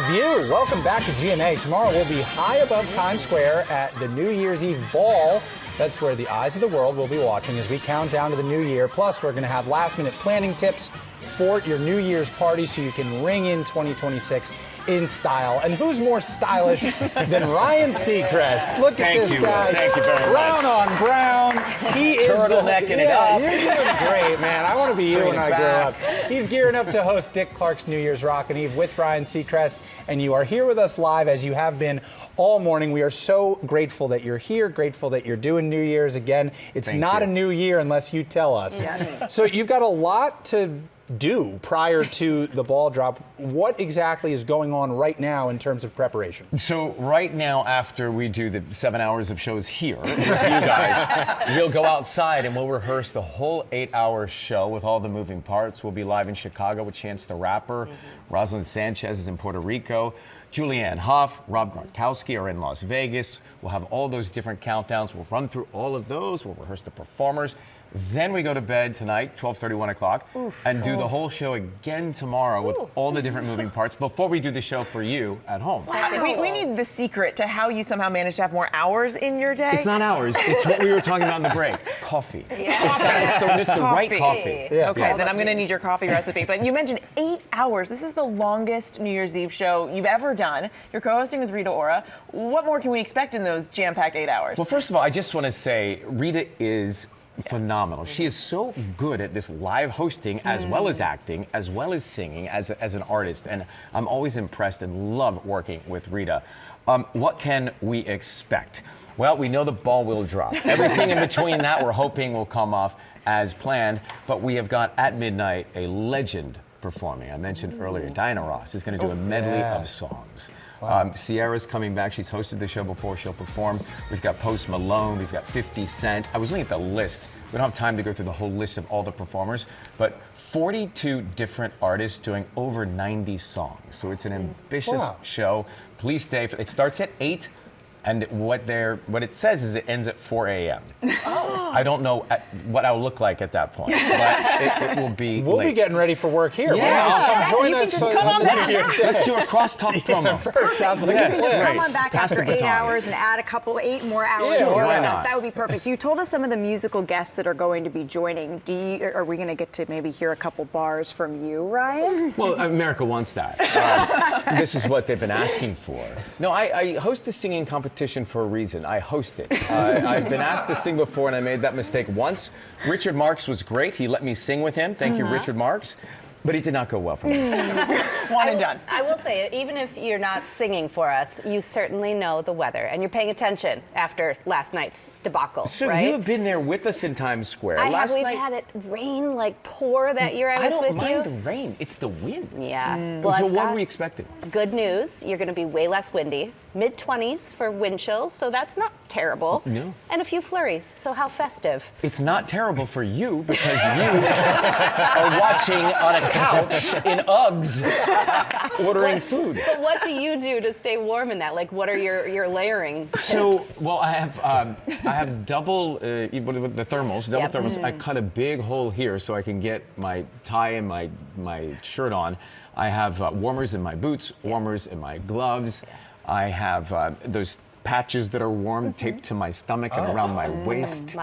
View. Welcome back to GMA. Tomorrow we'll be high above Times Square at the New Year's Eve ball. That's where the eyes of the world will be watching as we count down to the new year. Plus, we're going to have last-minute planning tips for your New Year's party so you can ring in 2026 in style. And who's more stylish than Ryan Seacrest? Look at this guy. Thank you very much. Brown on brown. He is turtlenecking it up. You're doing great, man. I want to be you when I grow up. He's gearing up to host Dick Clark's New Year's Rockin' Eve with Ryan Seacrest, and you are here with us live as you have been all morning. We are so grateful that you're here, grateful that you're doing New Year's again. It's not a new year unless you tell us. Yes. So you've got a lot to do prior to the ball drop. What exactly is going on right now in terms of preparation? So right now, after we do the 7 hours of shows here with you guys, we'll go outside and we'll rehearse the whole 8-hour show with all the moving parts. We'll be live in Chicago with Chance the Rapper. Rosalind Sanchez is in Puerto Rico. Julianne Hough, Rob Gronkowski are in Las Vegas. We'll have all those different countdowns. We'll run through all of those. We'll rehearse the performers. Then we go to bed tonight, 12:30, 1 o'clock, and do the whole show again tomorrow with all the different moving parts before we do the show for you at home. We need the secret to how you somehow manage to have more hours in your day. It's not hours. It's what we were talking about in the break. Coffee. It's the right coffee. Okay, then I'm going to need your coffee recipe. But you mentioned 8 hours. This is the longest New Year's Eve show you've ever done. You're co-hosting with Rita Ora. What more can we expect in those jam-packed 8 hours? Well, first of all, I just want to say Rita is phenomenal. She is so good at this live hosting as well as acting, as well as singing as an artist. And I'm always impressed and love working with Rita. What can we expect? Well, we know the ball will drop. Everything in between that we're hoping will come off as planned. But we have got at midnight a legend performing. I mentioned earlier, Diana Ross is going to do a medley of songs. Wow. Sierra's coming back. She's hosted the show before. She'll perform. We've got Post Malone. We've got 50 Cent. I was looking at the list. We don't have time to go through the whole list of all the performers, but 42 different artists doing over 90 songs. So it's an ambitious show. Please stay. It starts at 8. And what it says is it ends at 4 a.m. I don't know what I'll look like at that point, but it will be We'll late. be getting ready for work here. Yeah. Join you us. can just come on back. Let's do a crosstalk promo. Sounds like You can just come Great. on back Pass after the 8 baton. hours and add a 8 more hours. Yeah, to why us. not? That would be perfect. So you told us some of the musical guests that are going to be joining. Are we going to get to maybe hear a couple bars from you, Ryan? Well, America wants that. This is what they've been asking for. No, I host the singing competition for a reason. I host it. I've been asked to sing before, and I made that mistake once. Richard Marx was great. He let me sing with him. Thank you, Richard Marx. But it did not go well for me. One and done. I will say, even if you're not singing for us, you certainly know the weather, and you're paying attention after last night's debacle, So right? you have been there with us in Times Square. We've had it rain like pour that year I was don't with mind you. the rain. It's the wind. Yeah. So what are we expecting? Good news, you're going to be way less windy. Mid-20s for wind chills, so that's not terrible. No. And a few flurries, so how festive. It's not terrible for you because you are watching on a couch in Uggs ordering food. But what do you do to stay warm in that? Like, what are your layering tips? So, well, I have double with the thermals, thermals. I cut a big hole here so I can get my tie and my shirt on. I have warmers in my boots, warmers in my gloves. I have those patches that are warm taped to my stomach and around my waist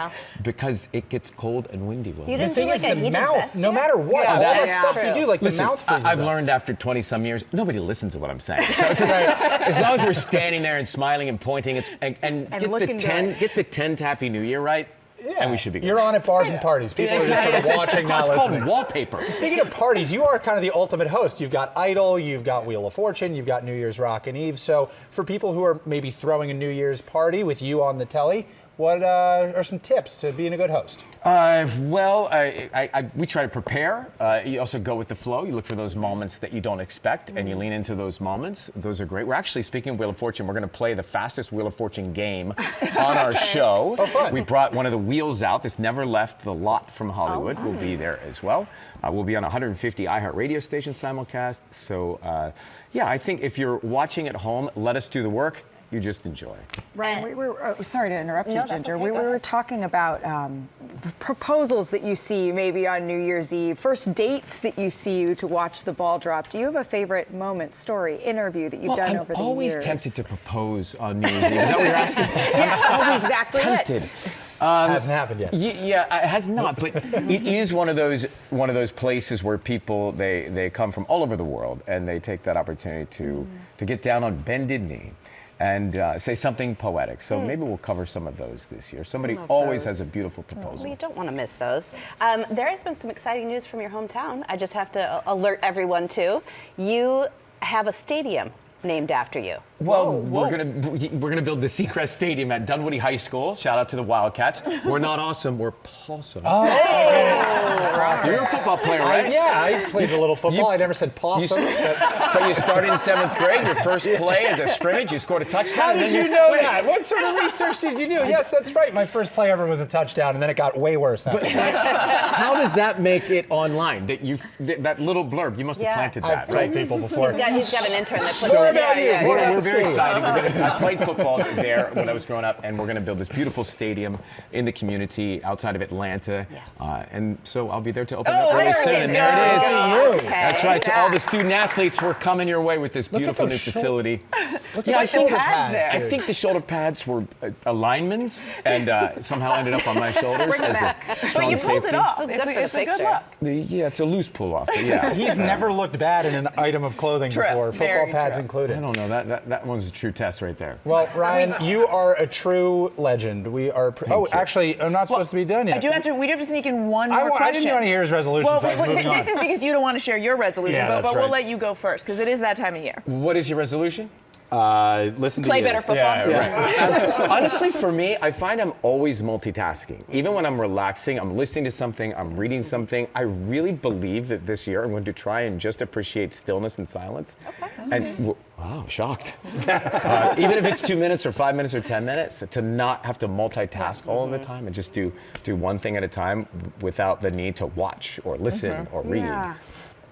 because it gets cold and windy. You didn't The thing do is, like a the heated mouth, vest no yet? matter what, all that stuff you do, like Listen, the mouth freezes I've up. learned after 20-some years, nobody listens to what I'm saying. So it's just, as long as we're standing there and smiling and pointing, and get the 10 Happy New Year right, and we should be good. You're on at bars and parties. People are just sort of watching, not It's listening. called wallpaper. Speaking of parties, you are kind of the ultimate host. You've got Idol, you've got Wheel of Fortune, you've got New Year's Rockin' Eve. So for people who are maybe throwing a New Year's party with you on the telly, what are some tips to being a good host? Well, we try to prepare. You also go with the flow. You look for those moments that you don't expect, and you lean into those moments. Those are great. We're actually, speaking of Wheel of Fortune, we're going to play the fastest Wheel of Fortune game on our show. Oh, fun. We brought one of the wheels out. This never left the lot from Hollywood. We'll be there as well. We'll be on 150 iHeart radio stations simulcast. So, yeah, I think if you're watching at home, let us do the work. You just enjoy. Ryan, we were sorry to interrupt you, No, that's Ginger. okay. We Go were ahead. talking about proposals that you see maybe on New Year's Eve, first dates that you see to watch the ball drop. Do you have a favorite moment, story, interview that you've done over the years? I'm always tempted to propose on New Year's Eve. Is that what you're asking? Yes, exactly tempted. Hasn't happened yet. Yeah, it has not, but it is one of those places where people they come from all over the world and they take that opportunity to get down on bended knee and say something poetic. So maybe we'll cover some of those this year. Somebody always has a beautiful proposal. Well, you don't want to miss those. There has been some exciting news from your hometown. I just have to alert everyone to. You have a stadium named after you. Well, we're gonna build the Seacrest Stadium at Dunwoody High School. Shout out to the Wildcats. We're not awesome. We're pawsome. Oh, You're a football player, right? I played a little football. I never said possum. But you started in 7th grade. Your first play as a scrimmage, you scored a touchdown. How and did then you know that? What sort of research did you do? Yes, that's right. My first play ever was a touchdown, and then it got way worse. But how does that make it online? That little blurb, you must have planted that, I've right? told people before. He's got an intern that puts So, it we're very excited. I played football there when I was growing up, and we're going to build this beautiful stadium in the community outside of Atlanta. And so I'll be there to open it up really soon. And there it is. Okay. That's right. To all the student athletes, we're coming your way with this beautiful new facility. Look at the shoulder pads there. I think the shoulder pads were linemen's and somehow ended up on my shoulders as a strong But you pulled safety. it off. It was good for the It's a good picture. look. Yeah, it's a loose pull-off. But yeah. He's never looked bad in an item of clothing before, football Very pads true. included. I don't know. That one's a true test right there. Well, Ryan, you are a true legend. We are. Actually, I'm not supposed to be done yet. We do have to sneak in one more I question. didn't want to hear his resolution, so I was moving on. This is because you don't want to share your resolution, Yeah, but we'll right. let you go first because it is that time of year. What is your resolution? Listen to Play you. better football. Yeah. Honestly, for me, I find I'm always multitasking. Even when I'm relaxing, I'm listening to something, I'm reading something. I really believe that this year I'm going to try and just appreciate stillness and silence. Okay. And wow, shocked. Even if it's 2 minutes or 5 minutes or 10 minutes, to not have to multitask all of the time and just do one thing at a time without the need to watch or listen or read. Yeah.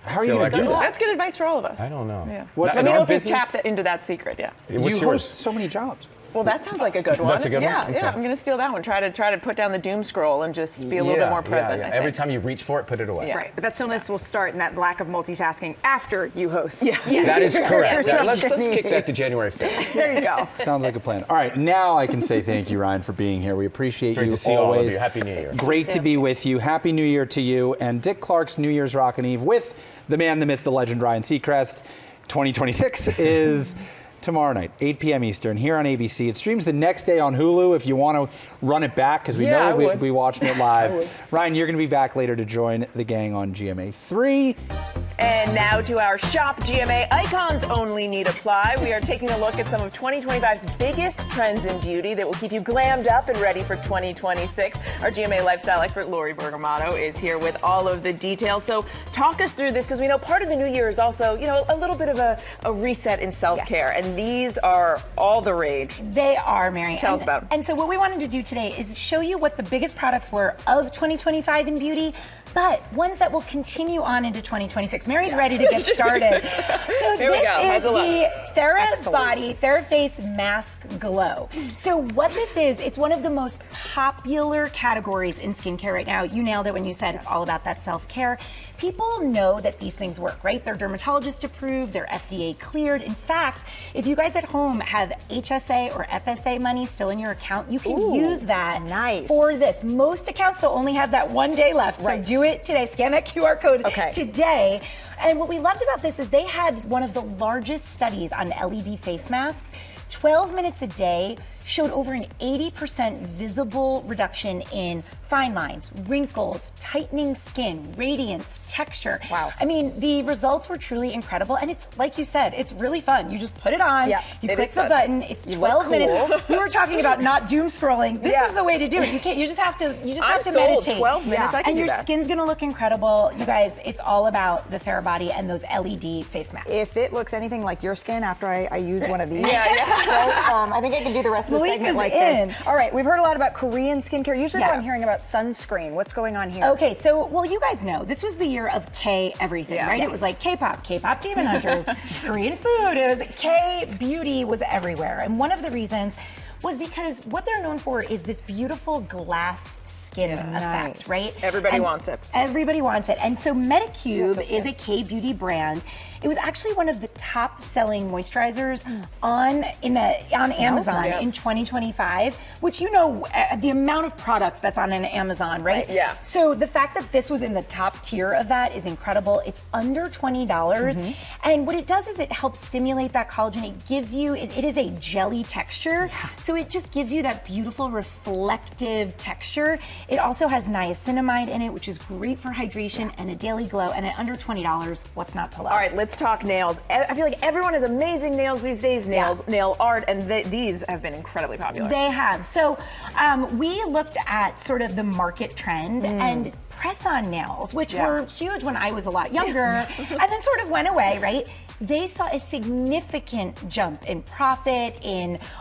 How are you going to do that? That's good advice for all of us. I don't know. Yeah. What's Let me in know our if you've business? tapped into that secret. Yeah. What's You yours? host so many jobs. Well, that sounds like a good one. That's a good one? Yeah, Okay. I'm going to steal that one. Try to put down the doom scroll and just be a little bit more present. I Every think. time you reach for it, put it away. Yeah. Right, but that stillness will start in that lack of multitasking after you host. That is correct. Yeah. Let's kick that to January 5th. There you go. Sounds like a plan. All right, now I can say thank you, Ryan, for being here. We appreciate Great you to see all of always. you. Happy New Year. Great to be with you. Happy New Year to you. And Dick Clark's New Year's Rockin' Eve with the man, the myth, the legend, Ryan Seacrest. 2026 is tomorrow night, 8 p.m. Eastern, here on ABC. It streams the next day on Hulu if you want to run it back, because we know we'll be watching it live. Ryan, you're going to be back later to join the gang on GMA 3. And now to our Shop GMA Icons Only Need Apply. We are taking a look at some of 2025's biggest trends in beauty that will keep you glammed up and ready for 2026. Our GMA lifestyle expert, Lori Bergamatto, is here with all of the details. So talk us through this, because we know part of the new year is also, a little bit of a reset in self-care. Yes. And these are all the rage. They are, Mary. Tell us about them. And so what we wanted to do today is show you what the biggest products were of 2025 in beauty, but ones that will continue on into 2026. Mary's ready to get started. So Here we go. this is How's it look? the TheraBody TheraFace Mask Glow. So what this is, it's one of the most popular categories in skincare right now. You nailed it when you said it's all about that self-care. People know that these things work, right? They're dermatologist approved, they're FDA cleared. In fact, if you guys at home have HSA or FSA money still in your account, you can use that for this. Most accounts, they'll only have that 1 day left. So do it today. Scan that QR code today. And what we loved about this is they had one of the largest studies on LED face masks. 12 minutes a day showed over an 80% visible reduction in fine lines, wrinkles, tightening skin, radiance, texture. Wow. I mean, the results were truly incredible. And it's, like you said, it's really fun. You just put it on, you click the button, it's 12 minutes. We were talking about not doom scrolling. This is the way to do it. You can't, you just have to meditate. 12 minutes, I can and do your that. skin's gonna look incredible. You guys, it's all about the TheraBody and those LED face masks. If it looks anything like your skin after I use one of these, Yeah. I think I can do the rest of the Malik segment is like in. this. All right, we've heard a lot about Korean skincare. Usually I'm hearing about sunscreen. What's going on here? Okay, so, well, you guys know, this was the year of K everything, right? Yes. It was like K-pop Demon Hunters, Korean food, it was K-beauty was everywhere. And one of the reasons was because what they're known for is this beautiful glass skin effect, right? Everybody wants it. Everybody wants it. And so Medicube is a K-beauty brand. It was actually one of the top-selling moisturizers on Amazon in 2025, which the amount of product that's on an Amazon, right? Yeah. So the fact that this was in the top tier of that is incredible. It's under $20, and what it does is it helps stimulate that collagen. It gives you, it is a jelly texture, so So it just gives you that beautiful reflective texture. It also has niacinamide in it, which is great for hydration and a daily glow. And at under $20, what's not to love? All right, let's talk nails. I feel like everyone has amazing nails these days, nail art, and these have been incredibly popular. They have. So we looked at sort of the market trend and press-on nails, which were huge when I was a lot younger, and then sort of went away, right? They saw a significant jump in profit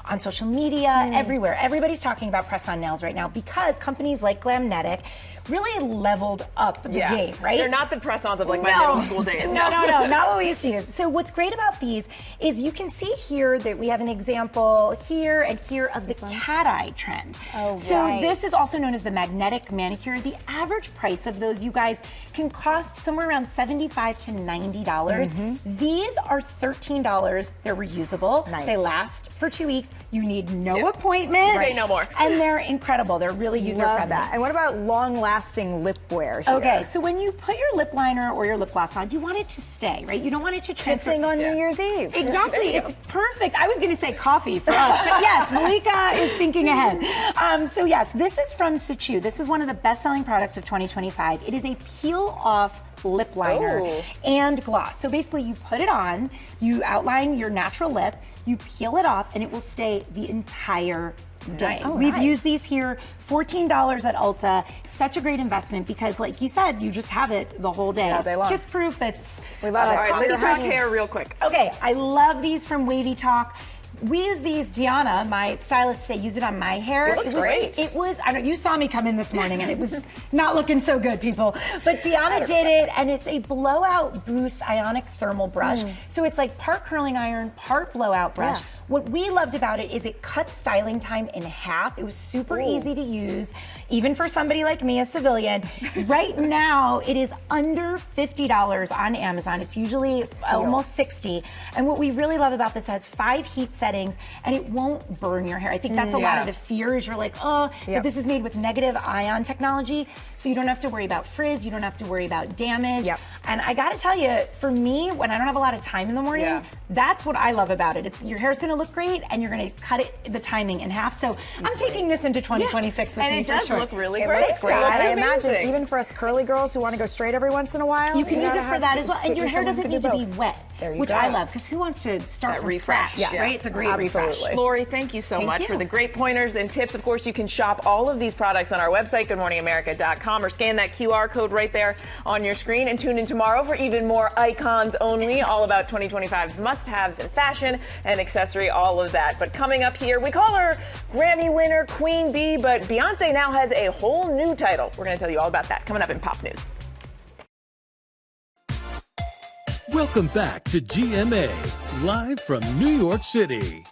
on social media, everywhere. Everybody's talking about press-on nails right now because companies like Glamnetic really leveled up the game, right? They're not the press-ons of like my middle school days. No, not what we used to use. So what's great about these is you can see here that we have an example here and here of the cat eye trend. Oh, so this is also known as the magnetic manicure. The average price of those, you guys, can cost somewhere around $75 to $90. These are $13. They're reusable. Nice. They last for 2 weeks. You need no appointment. Say no more. And they're incredible. They're really user-friendly. Love that. And what about long-lasting lip wear here? Okay, so when you put your lip liner or your lip gloss on, you want it to stay, right? You don't want it to transfer. Kissing on New Year's Eve. Exactly. It's perfect. I was going to say coffee for us, but yes, Malika is thinking ahead. So yes, this is from Suchu. This is one of the best-selling products of 2025. It is a peel-off lip liner and gloss. So basically you put it on, you outline your natural lip, you peel it off, and it will stay the entire day. We've used these here, $14 at Ulta. Such a great investment because, like you said, you just have it the whole day. All day long. It's kiss-proof. We love it. All right, let's talk hair real quick. Okay, I love these from Wavy Talk. We use these, Deanna, my stylist today, used it on my hair. It looks great. It was, I don't know, you saw me come in this morning and it was not looking so good, people. But Deanna did it, and it's a blowout boost ionic thermal brush. So it's like part curling iron, part blowout brush. What we loved about it is it cut styling time in half. It was super easy to use, even for somebody like me, a civilian. Right now, it is under $50 on Amazon. It's usually almost $60. And what we really love about this has 5 heat settings, and it won't burn your hair. I think that's a lot of the fear is you're like, but this is made with negative ion technology, so you don't have to worry about frizz, you don't have to worry about damage. And I gotta tell you, for me, when I don't have a lot of time in the morning, that's what I love about it. Your hair's gonna look great, and you're gonna cut the timing in half. So I'm taking this into 2026 with me. And it does look really It great. looks great. I imagine even for us curly girls who want to go straight every once in a while, you can use it for that as well. And your hair doesn't need to be wet, which go. I love, because who wants to start from scratch, right? It's a great refresh. Lori, thank you so much for the great pointers and tips. Of course, you can shop all of these products on our website, goodmorningamerica.com, or scan that QR code right there on your screen. And tune in tomorrow for even more icons only, all about 2025's must-haves in fashion and accessory, all of that. But coming up here, we call her Grammy winner Queen Bee, but Beyonce now has a whole new title. We're going to tell you all about that coming up in Pop News. Welcome back to GMA, live from New York City.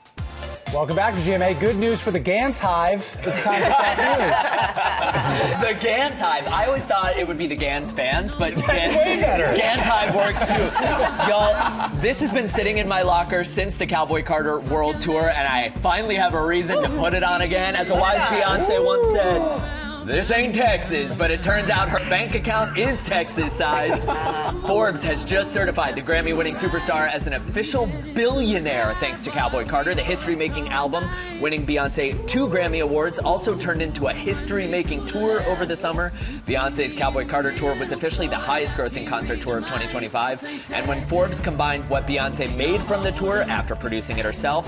Welcome back to GMA. Good news for the Gans Hive. It's time for that news. The Gans Hive. I always thought it would be the Gans fans, but That's way better. Gans Hive works too. Y'all, this has been sitting in my locker since the Cowboy Carter World Tour, and I finally have a reason to put it on again. As a wise Beyonce once said, this ain't Texas, but it turns out her bank account is Texas-sized. Forbes has just certified the Grammy-winning superstar as an official billionaire thanks to Cowboy Carter. The history-making album, winning Beyonce 2 Grammy Awards, also turned into a history-making tour over the summer. Beyonce's Cowboy Carter tour was officially the highest-grossing concert tour of 2025. And when Forbes combined what Beyonce made from the tour after producing it herself,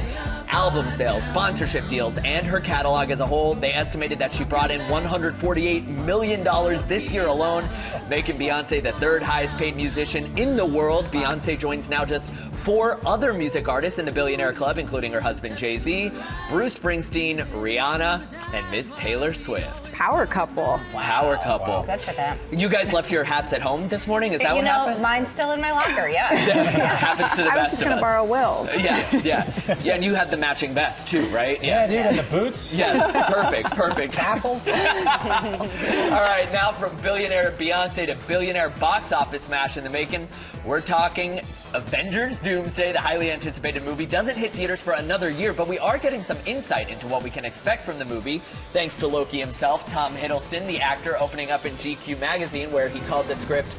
album sales, sponsorship deals, and her catalog as a whole, they estimated that she brought in $148 million this year alone, making Beyonce the 3rd highest paid musician in the world. Beyonce joins now just 4 other music artists in the Billionaire Club, including her husband Jay-Z, Bruce Springsteen, Rihanna, and Miss Taylor Swift. Power couple. Power couple. Good for them. You guys left your hats at home this morning? Is that what happened? Mine's still in my locker, Happens to the best of us. I was just going to borrow Will's. Yeah, and you had the matching vest too, right? Yeah, dude, and the boots. Yeah, perfect. Tassels. All right, now from billionaire Beyonce to billionaire box office smash in the making, we're talking Avengers Doomsday. The highly anticipated movie doesn't hit theaters for another year, but we are getting some insight into what we can expect from the movie, thanks to Loki himself, Tom Hiddleston, the actor, opening up in GQ magazine, where he called the script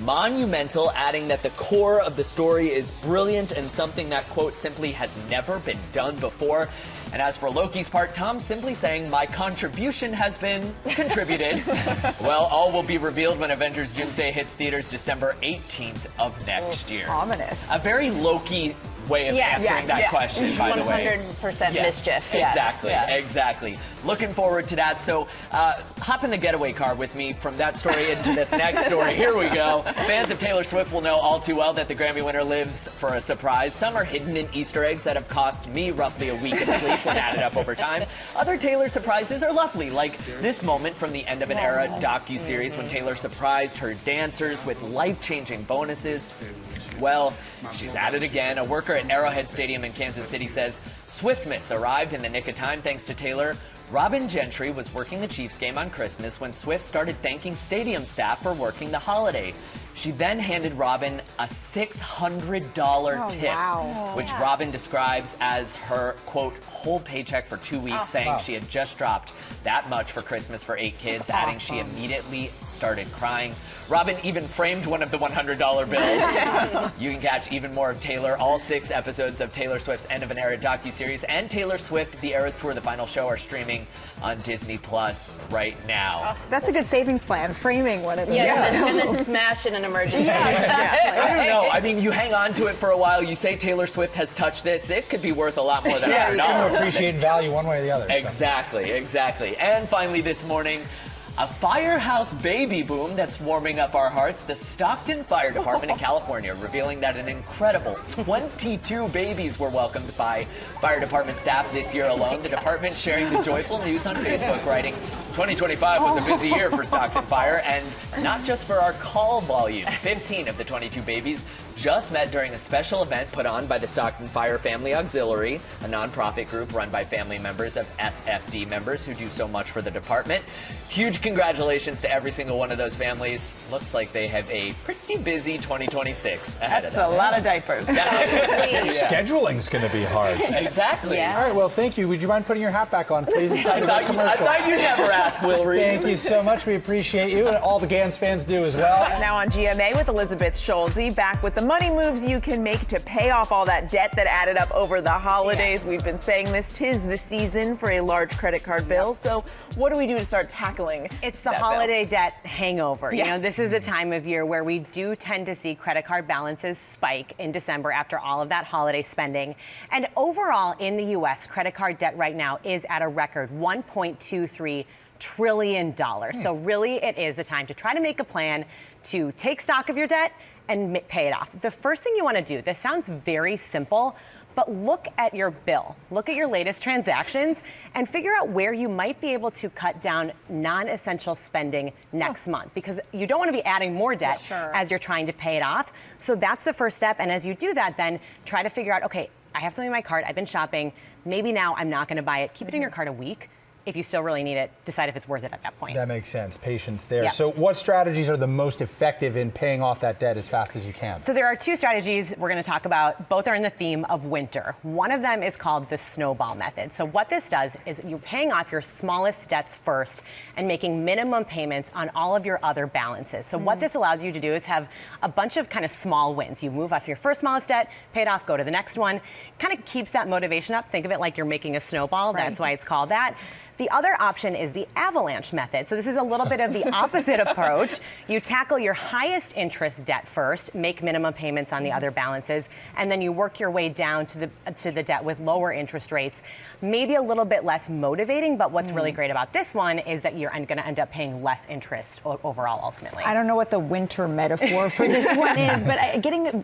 monumental, adding that the core of the story is brilliant and something that, quote, simply has never been done before. And as for Loki's part, Tom simply saying, my contribution has been contributed. Well, all will be revealed when Avengers Doomsday hits theaters December 18th of next year. Ominous. A very Loki way of answering that question, by the way. 100% mischief. Exactly, exactly. Looking forward to that. So hop in the getaway car with me from that story into this next story. Here we go. Fans of Taylor Swift will know all too well that the Grammy winner lives for a surprise. Some are hidden in Easter eggs that have cost me roughly a week of sleep when added up over time. Other Taylor surprises are lovely, like this moment from the End of an Era docuseries when Taylor surprised her dancers with life-changing bonuses. Well, she's at it again. A worker at Arrowhead Stadium in Kansas City says Swiftmas arrived in the nick of time thanks to Taylor. Robin Gentry was working the Chiefs game on Christmas when Swift started thanking stadium staff for working the holiday. She then handed Robin a $600 tip, which Robin describes as her, quote, whole paycheck for 2 weeks, saying she had just dropped that much for Christmas for 8 kids, adding she immediately started crying. Robin even framed one of the $100 bills. You can catch even more of Taylor. All 6 episodes of Taylor Swift's End of an Era docuseries and Taylor Swift, The Eras Tour, the final show, are streaming on Disney Plus right now. That's a good savings plan, framing one of them. And then smash in an emergency. I don't know. I mean, you hang on to it for a while. You say Taylor Swift has touched this. It could be worth a lot more than $100. It's going to appreciate value one way or the other. Exactly, exactly. And finally this morning, a firehouse baby boom that's warming up our hearts. The Stockton Fire Department in California revealing that an incredible 22 babies were welcomed by fire department staff this year alone. The department sharing the joyful news on Facebook, writing, 2025 was a busy year for Stockton Fire, and not just for our call volume. 15 of the 22 babies just met during a special event put on by the Stockton Fire Family Auxiliary, a nonprofit group run by family members of SFD members who do so much for the department. Huge congratulations to every single one of those families. Looks like they have a pretty busy 2026 ahead of them. That's a lot of diapers. Scheduling's going to be hard. Exactly. All right, well, thank you. Would you mind putting your hat back on, please? It's time to go commercial. I thought you'd never ask, Will Reed. Thank you so much. We appreciate you, and all the Gans fans do as well. Now on GMA with Elizabeth Schulze, back with the money moves you can make to pay off all that debt that added up over the holidays. We've been saying this, 'tis the season for a large credit card bill. So what do we do to start tackling It's the holiday debt hangover. Yeah. You know, this is the time of year where we do tend to see credit card balances spike in December after all of that holiday spending. And overall in the U.S., credit card debt right now is at a record $1.23 trillion. So really it is the time to try to make a plan to take stock of your debt and pay it off. The first thing you want to do, this sounds very simple, but look at your bill. Look at your latest transactions and figure out where you might be able to cut down non-essential spending next month, because you don't want to be adding more debt as you're trying to pay it off. So that's the first step. And as you do that, then try to figure out, okay, I have something in my cart, I've been shopping, maybe now I'm not going to buy it. Keep it in your cart a week. If you still really need it, decide if it's worth it at that point. That makes sense. Patience there. Yeah. So what strategies are the most effective in paying off that debt as fast as you can? So there are 2 strategies we're going to talk about. Both are in the theme of winter. One of them is called the snowball method. So what this does is you're paying off your smallest debts first and making minimum payments on all of your other balances. So what this allows you to do is have a bunch of kind of small wins. You move off your first smallest debt, pay it off, go to the next one. Kind of keeps that motivation up. Think of it like you're making a snowball. That's why it's called that. The other option is the avalanche method. So this is a little bit of the opposite approach. You tackle your highest interest debt first, make minimum payments on the other balances, and then you work your way down to the debt with lower interest rates. Maybe a little bit less motivating, but what's really great about this one is that you're going to end up paying less interest overall ultimately. I don't know what the winter metaphor for this one is, but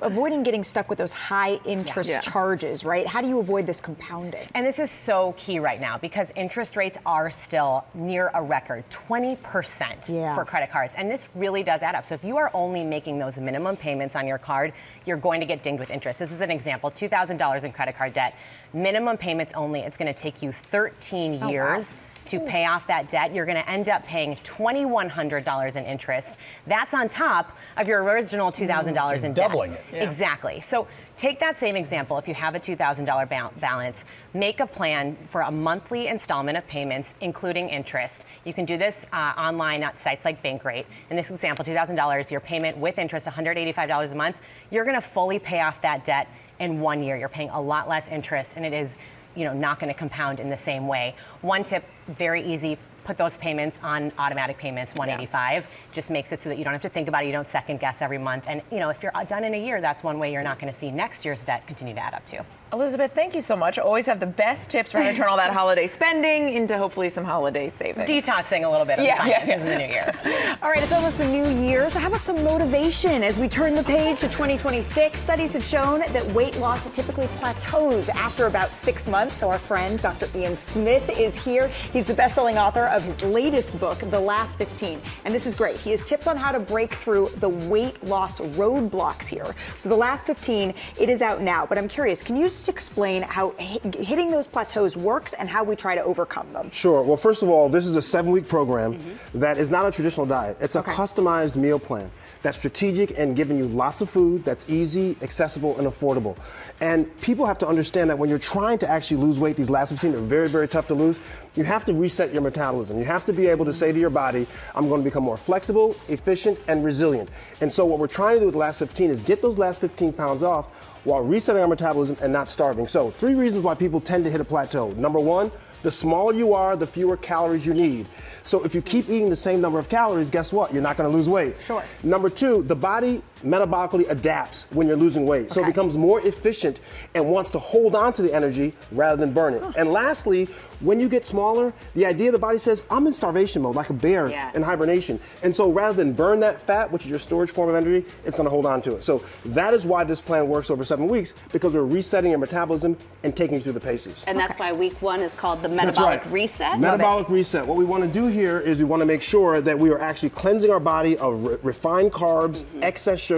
avoiding getting stuck with those high interest charges, right? How do you avoid this compounding? And this is so key right now because interest rates are still near a record, 20% for credit cards. And this really does add up. So if you are only making those minimum payments on your card, you're going to get dinged with interest. This is an example, $2,000 in credit card debt, minimum payments only. It's going to take you 13 years to pay off that debt. You're going to end up paying $2,100 in interest. That's on top of your original $2,000 in debt. Doubling it. Exactly. So take that same example. If you have a $2,000 balance, make a plan for a monthly installment of payments, including interest. You can do this online at sites like Bankrate. In this example, $2,000, your payment with interest, $185 a month. You're going to fully pay off that debt in 1 year. You're paying a lot less interest, and it is not going to compound in the same way. One tip, very easy. Put those payments on automatic payments, 185. Just makes it so that you don't have to think about it. You don't second guess every month. And, if you're done in a year, that's one way you're not going to see next year's debt continue to add up too. Elizabeth, thank you so much. Always have the best tips for how to turn all that holiday spending into hopefully some holiday savings. Detoxing a little bit of the finances in the new year. All right, it's almost the new year, so how about some motivation as we turn the page to 2026? Studies have shown that weight loss typically plateaus after about 6 months. So our friend, Dr. Ian Smith, is here. He's the best-selling author of his latest book, The Last 15. And this is great. He has tips on how to break through the weight loss roadblocks here. So The Last 15, it is out now. But I'm curious, can you just explain how hitting those plateaus works and how we try to overcome them? Sure. Well, first of all, this is a 7-week program that is not a traditional diet. It's a customized meal plan that's strategic and giving you lots of food that's easy, accessible, and affordable. And people have to understand that when you're trying to actually lose weight, these last 15 are very, very tough to lose. You have to reset your metabolism. You have to be able to say to your body, I'm going to become more flexible, efficient, and resilient. And so what we're trying to do with the last 15 is get those last 15 pounds off while resetting our metabolism and not starving. So 3 reasons why people tend to hit a plateau. Number 1, the smaller you are, the fewer calories you need. So if you keep eating the same number of calories, guess what? You're not going to lose weight. Sure. Number 2, the body metabolically adapts when you're losing weight. So it becomes more efficient and wants to hold on to the energy rather than burn it. And lastly, when you get smaller, the idea of the body says, I'm in starvation mode, like a bear in hibernation. And so rather than burn that fat, which is your storage form of energy, it's going to hold on to it. So that is why this plan works over 7 weeks, because we're resetting your metabolism and taking you through the paces. And that's why week 1 is called the metabolic reset? Metabolic reset. What we want to do here is we want to make sure that we are actually cleansing our body of refined carbs, excess sugar,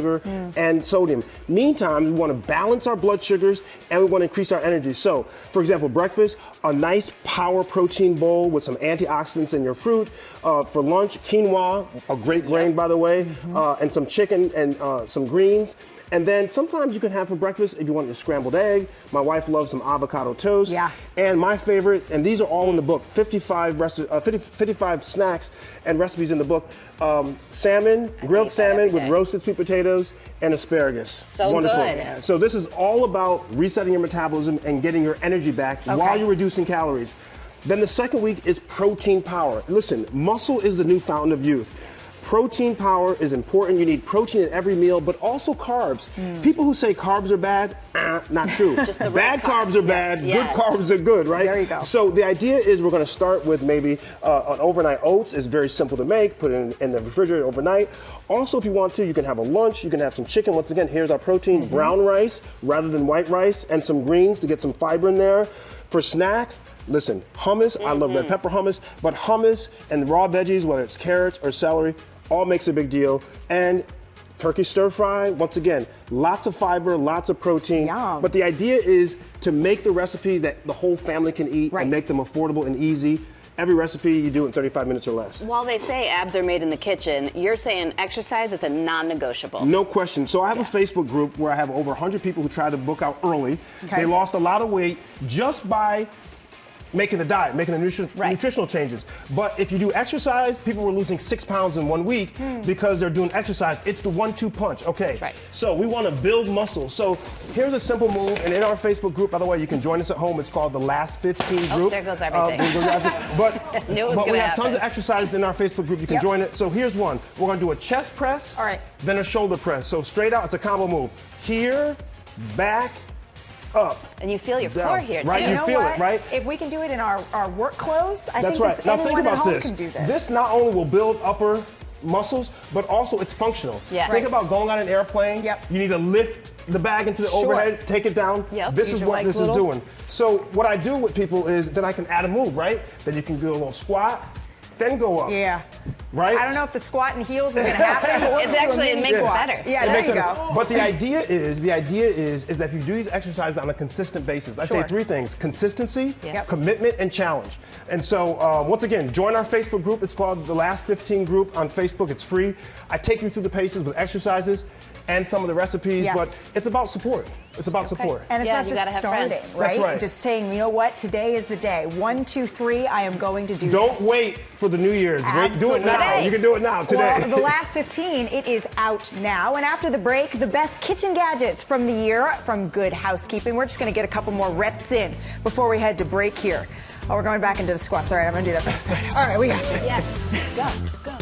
and sodium. Meantime, we want to balance our blood sugars and we want to increase our energy. So, for example, breakfast, a nice power protein bowl with some antioxidants in your fruit. For lunch, quinoa, a great grain, by the way, and some chicken and some greens. And then sometimes you can have for breakfast, if you want a scrambled egg. My wife loves some avocado toast. Yeah. And my favorite, and these are all in the book, 55 snacks and recipes in the book. Salmon, grilled salmon with roasted sweet potatoes and asparagus. So wonderful. good. So this is all about resetting your metabolism and getting your energy back while you're reducing calories. Then the second week is protein power. Listen, muscle is the new fountain of youth. Protein power is important. You need protein in every meal, but also carbs. People who say carbs are bad, not true. Just the bad carbs are bad, Yes. good carbs are good, right? There you go. So the idea is we're going to start with maybe an overnight oats. It's very simple to make. Put it in the refrigerator overnight. Also, if you want to, you can have a lunch. You can have some chicken. Once again, here's our protein. Brown rice rather than white rice, and some greens to get some fiber in there. For snack, listen, hummus. I love red pepper hummus, but hummus and raw veggies, whether it's carrots or celery, all makes a big deal. And turkey stir fry, once again, lots of fiber, lots of protein. Yum. But the idea is to make the recipes that the whole family can eat and make them affordable and easy. Every recipe you do in 35 minutes or less. While they say abs are made in the kitchen, you're saying exercise is a non-negotiable. No question. So I have a Facebook group where I have over 100 people who try to book out early. They lost a lot of weight just by making the diet, making the nutritional changes. But if you do exercise, people were losing 6 pounds in 1 week because they're doing exercise. It's the 1-2 punch, okay? So we want to build muscle. So here's a simple move, and in our Facebook group, by the way, you can join us at home. It's called the Last 15 group. Oh, there goes everything. But Knew it was we gonna have happen. tons of exercises in our Facebook group. You can join it. So here's one. We're going to do a chest press, then a shoulder press. So straight out, it's a combo move. Here, back, up. And you feel your down. core here, too. Right, you feel it, right? If we can do it in our work clothes, I That's think right. Now think anyone at about home this. can do this. This not only will build upper muscles, but also it's functional. Yeah. Think about going on an airplane. You need to lift the bag into the overhead, take it down. This is what this is doing. So what I do with people is then I can add a move, right? Then you can do a little squat, then go up. Yeah. Right? I don't know if the squat and heels is going to happen. It makes it better. Yeah, It there makes you it- go. But the idea is that if you do these exercises on a consistent basis, I say 3 things: consistency, commitment, and challenge. And so once again, join our Facebook group. It's called the Last 15 group on Facebook. It's free. I take you through the paces with exercises. and some of the recipes, Yes. but it's about support. It's about support. And it's not just starting, right? That's right. Just saying, you know what, today is the day. 1, 2, 3, I am going to do Don't this. wait for the New Year's. Do it now. Absolutely. You can do it now, today. Well, the last 15, it is out now. And after the break, the best kitchen gadgets from the year from Good Housekeeping. We're just going to get a couple more reps in before we head to break here. Oh, we're going back into the squats. All right, I'm going to do that first. All right, we got this. Yes. Go.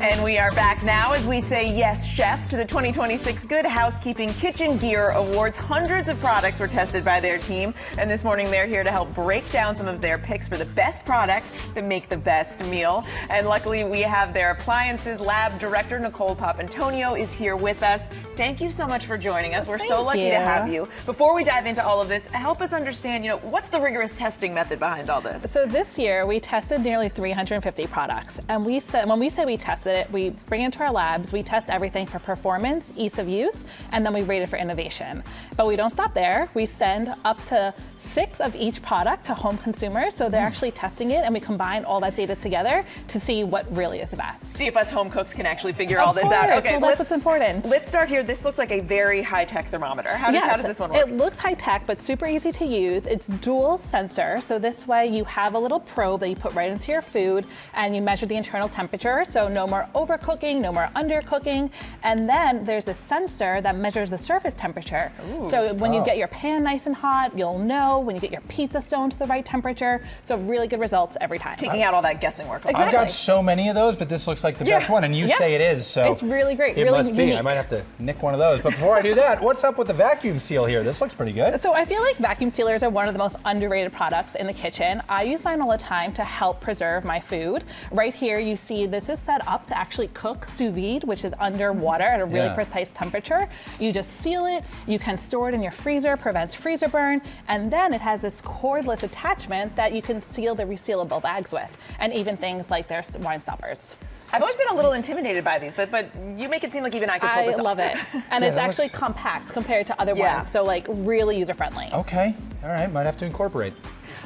And we are back now as we say yes, chef, to the 2026 Good Housekeeping Kitchen Gear Awards. Hundreds of products were tested by their team, and this morning they're here to help break down some of their picks for the best products that make the best meal. And luckily we have their appliances lab director, Nicole Papantonio, is here with us. Thank you so much for joining us. We're so lucky to have you. Before we dive into all of this, help us understand, what's the rigorous testing method behind all this? So this year we tested nearly 350 products, and when we say we tested it, we bring it into our labs, we test everything for performance, ease of use, and then we rate it for innovation. But we don't stop there. We send up to 6 of each product to home consumers, so they're actually testing it, and we combine all that data together to see what really is the best. See if us home cooks can actually figure all this out. Okay, well, that's what's important. Let's start here. This looks like a very high-tech thermometer. How does this one work? It looks high-tech, but super easy to use. It's dual sensor, so this way you have a little probe that you put right into your food, and you measure the internal temperature, so no more overcooking, no more undercooking. And then there's a sensor that measures the surface temperature. Ooh. So when you get your pan nice and hot, you'll know when you get your pizza stone to the right temperature. So really good results every time. Taking out all that guessing work. I've got so many of those, but this looks like the best one, and you say it is, so it's really great. It really must be. unique. I might have to nick one of those. But before I do that, what's up with the vacuum seal here? This looks pretty good. So I feel like vacuum sealers are one of the most underrated products in the kitchen. I use mine all the time to help preserve my food. Right here, you see this is set up to actually cook sous vide, which is underwater at a really precise temperature. You just seal it. You can store it in your freezer, prevents freezer burn, and then it has this cordless attachment that you can seal the resealable bags with, and even things like their wine stoppers. I've always been a little intimidated by these, but you make it seem like even I could pull this off. I love it. And it's actually compact compared to other ones, so like really user-friendly. Okay, all right, might have to incorporate.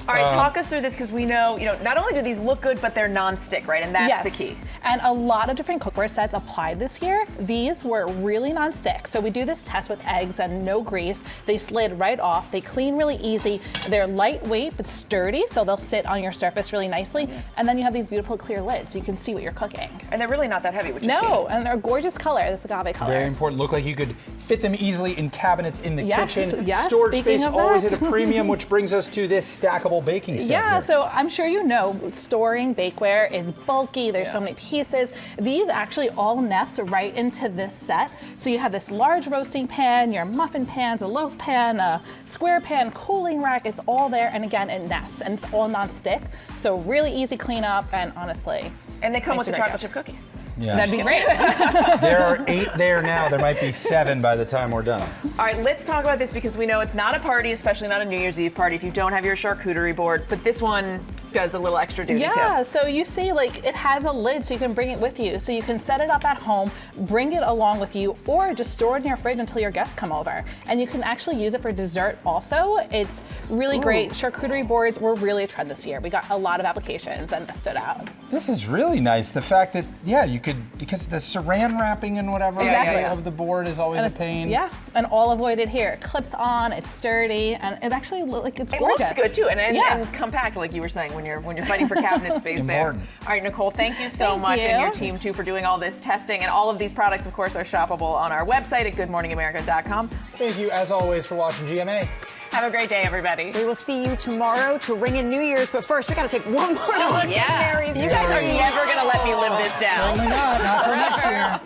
All right, talk us through this, because we know, not only do these look good, but they're non-stick, right? And that's the key. And a lot of different cookware sets applied this year. These were really non-stick. So we do this test with eggs and no grease. They slid right off. They clean really easy. They're lightweight but sturdy, so they'll sit on your surface really nicely. And then you have these beautiful clear lids, so you can see what you're cooking. And they're really not that heavy, which is No, and they're a gorgeous color. This agave color. Very important. Look like you could fit them easily in cabinets in the kitchen. Yes, Storage speaking space of always that. at a premium, which brings us to this stackable baking set. Yeah, here. so I'm sure you know, storing bakeware is bulky. There's so many pieces. These actually all nest right into this set. So you have this large roasting pan, your muffin pans, a loaf pan, a square pan, cooling rack. It's all there, and again, it nests, and it's all non-stick. So really easy cleanup, and honestly. And they come with the chocolate chip cookies. Yeah. That'd be great. There are 8 there now. There might be 7 by the time we're done. All right, let's talk about this, because we know it's not a party, especially not a New Year's Eve party, if you don't have your charcuterie board. But this one does a little extra duty too. Yeah, so you see, like, it has a lid, so you can bring it with you. So you can set it up at home, bring it along with you, or just store it in your fridge until your guests come over. And you can actually use it for dessert also. It's really great. Charcuterie boards were really a trend this year. We got a lot of applications, and it stood out. This is really nice. The fact that, you could, because the saran wrapping and whatever of the board is always a pain. Yeah, and all avoided here. It clips on, it's sturdy, and it actually it's It gorgeous. looks good too, and compact, like you were saying, when you're fighting for cabinet space there. All right, Nicole, thank you so much, and your team too, for doing all this testing. And all of these products, of course, are shoppable on our website at goodmorningamerica.com. Thank you, as always, for watching GMA. Have a great day, everybody. We will see you tomorrow to ring in New Year's, but first we got to take one more look at Mary's. You guys are never going to let me live this down. Certainly not for next year.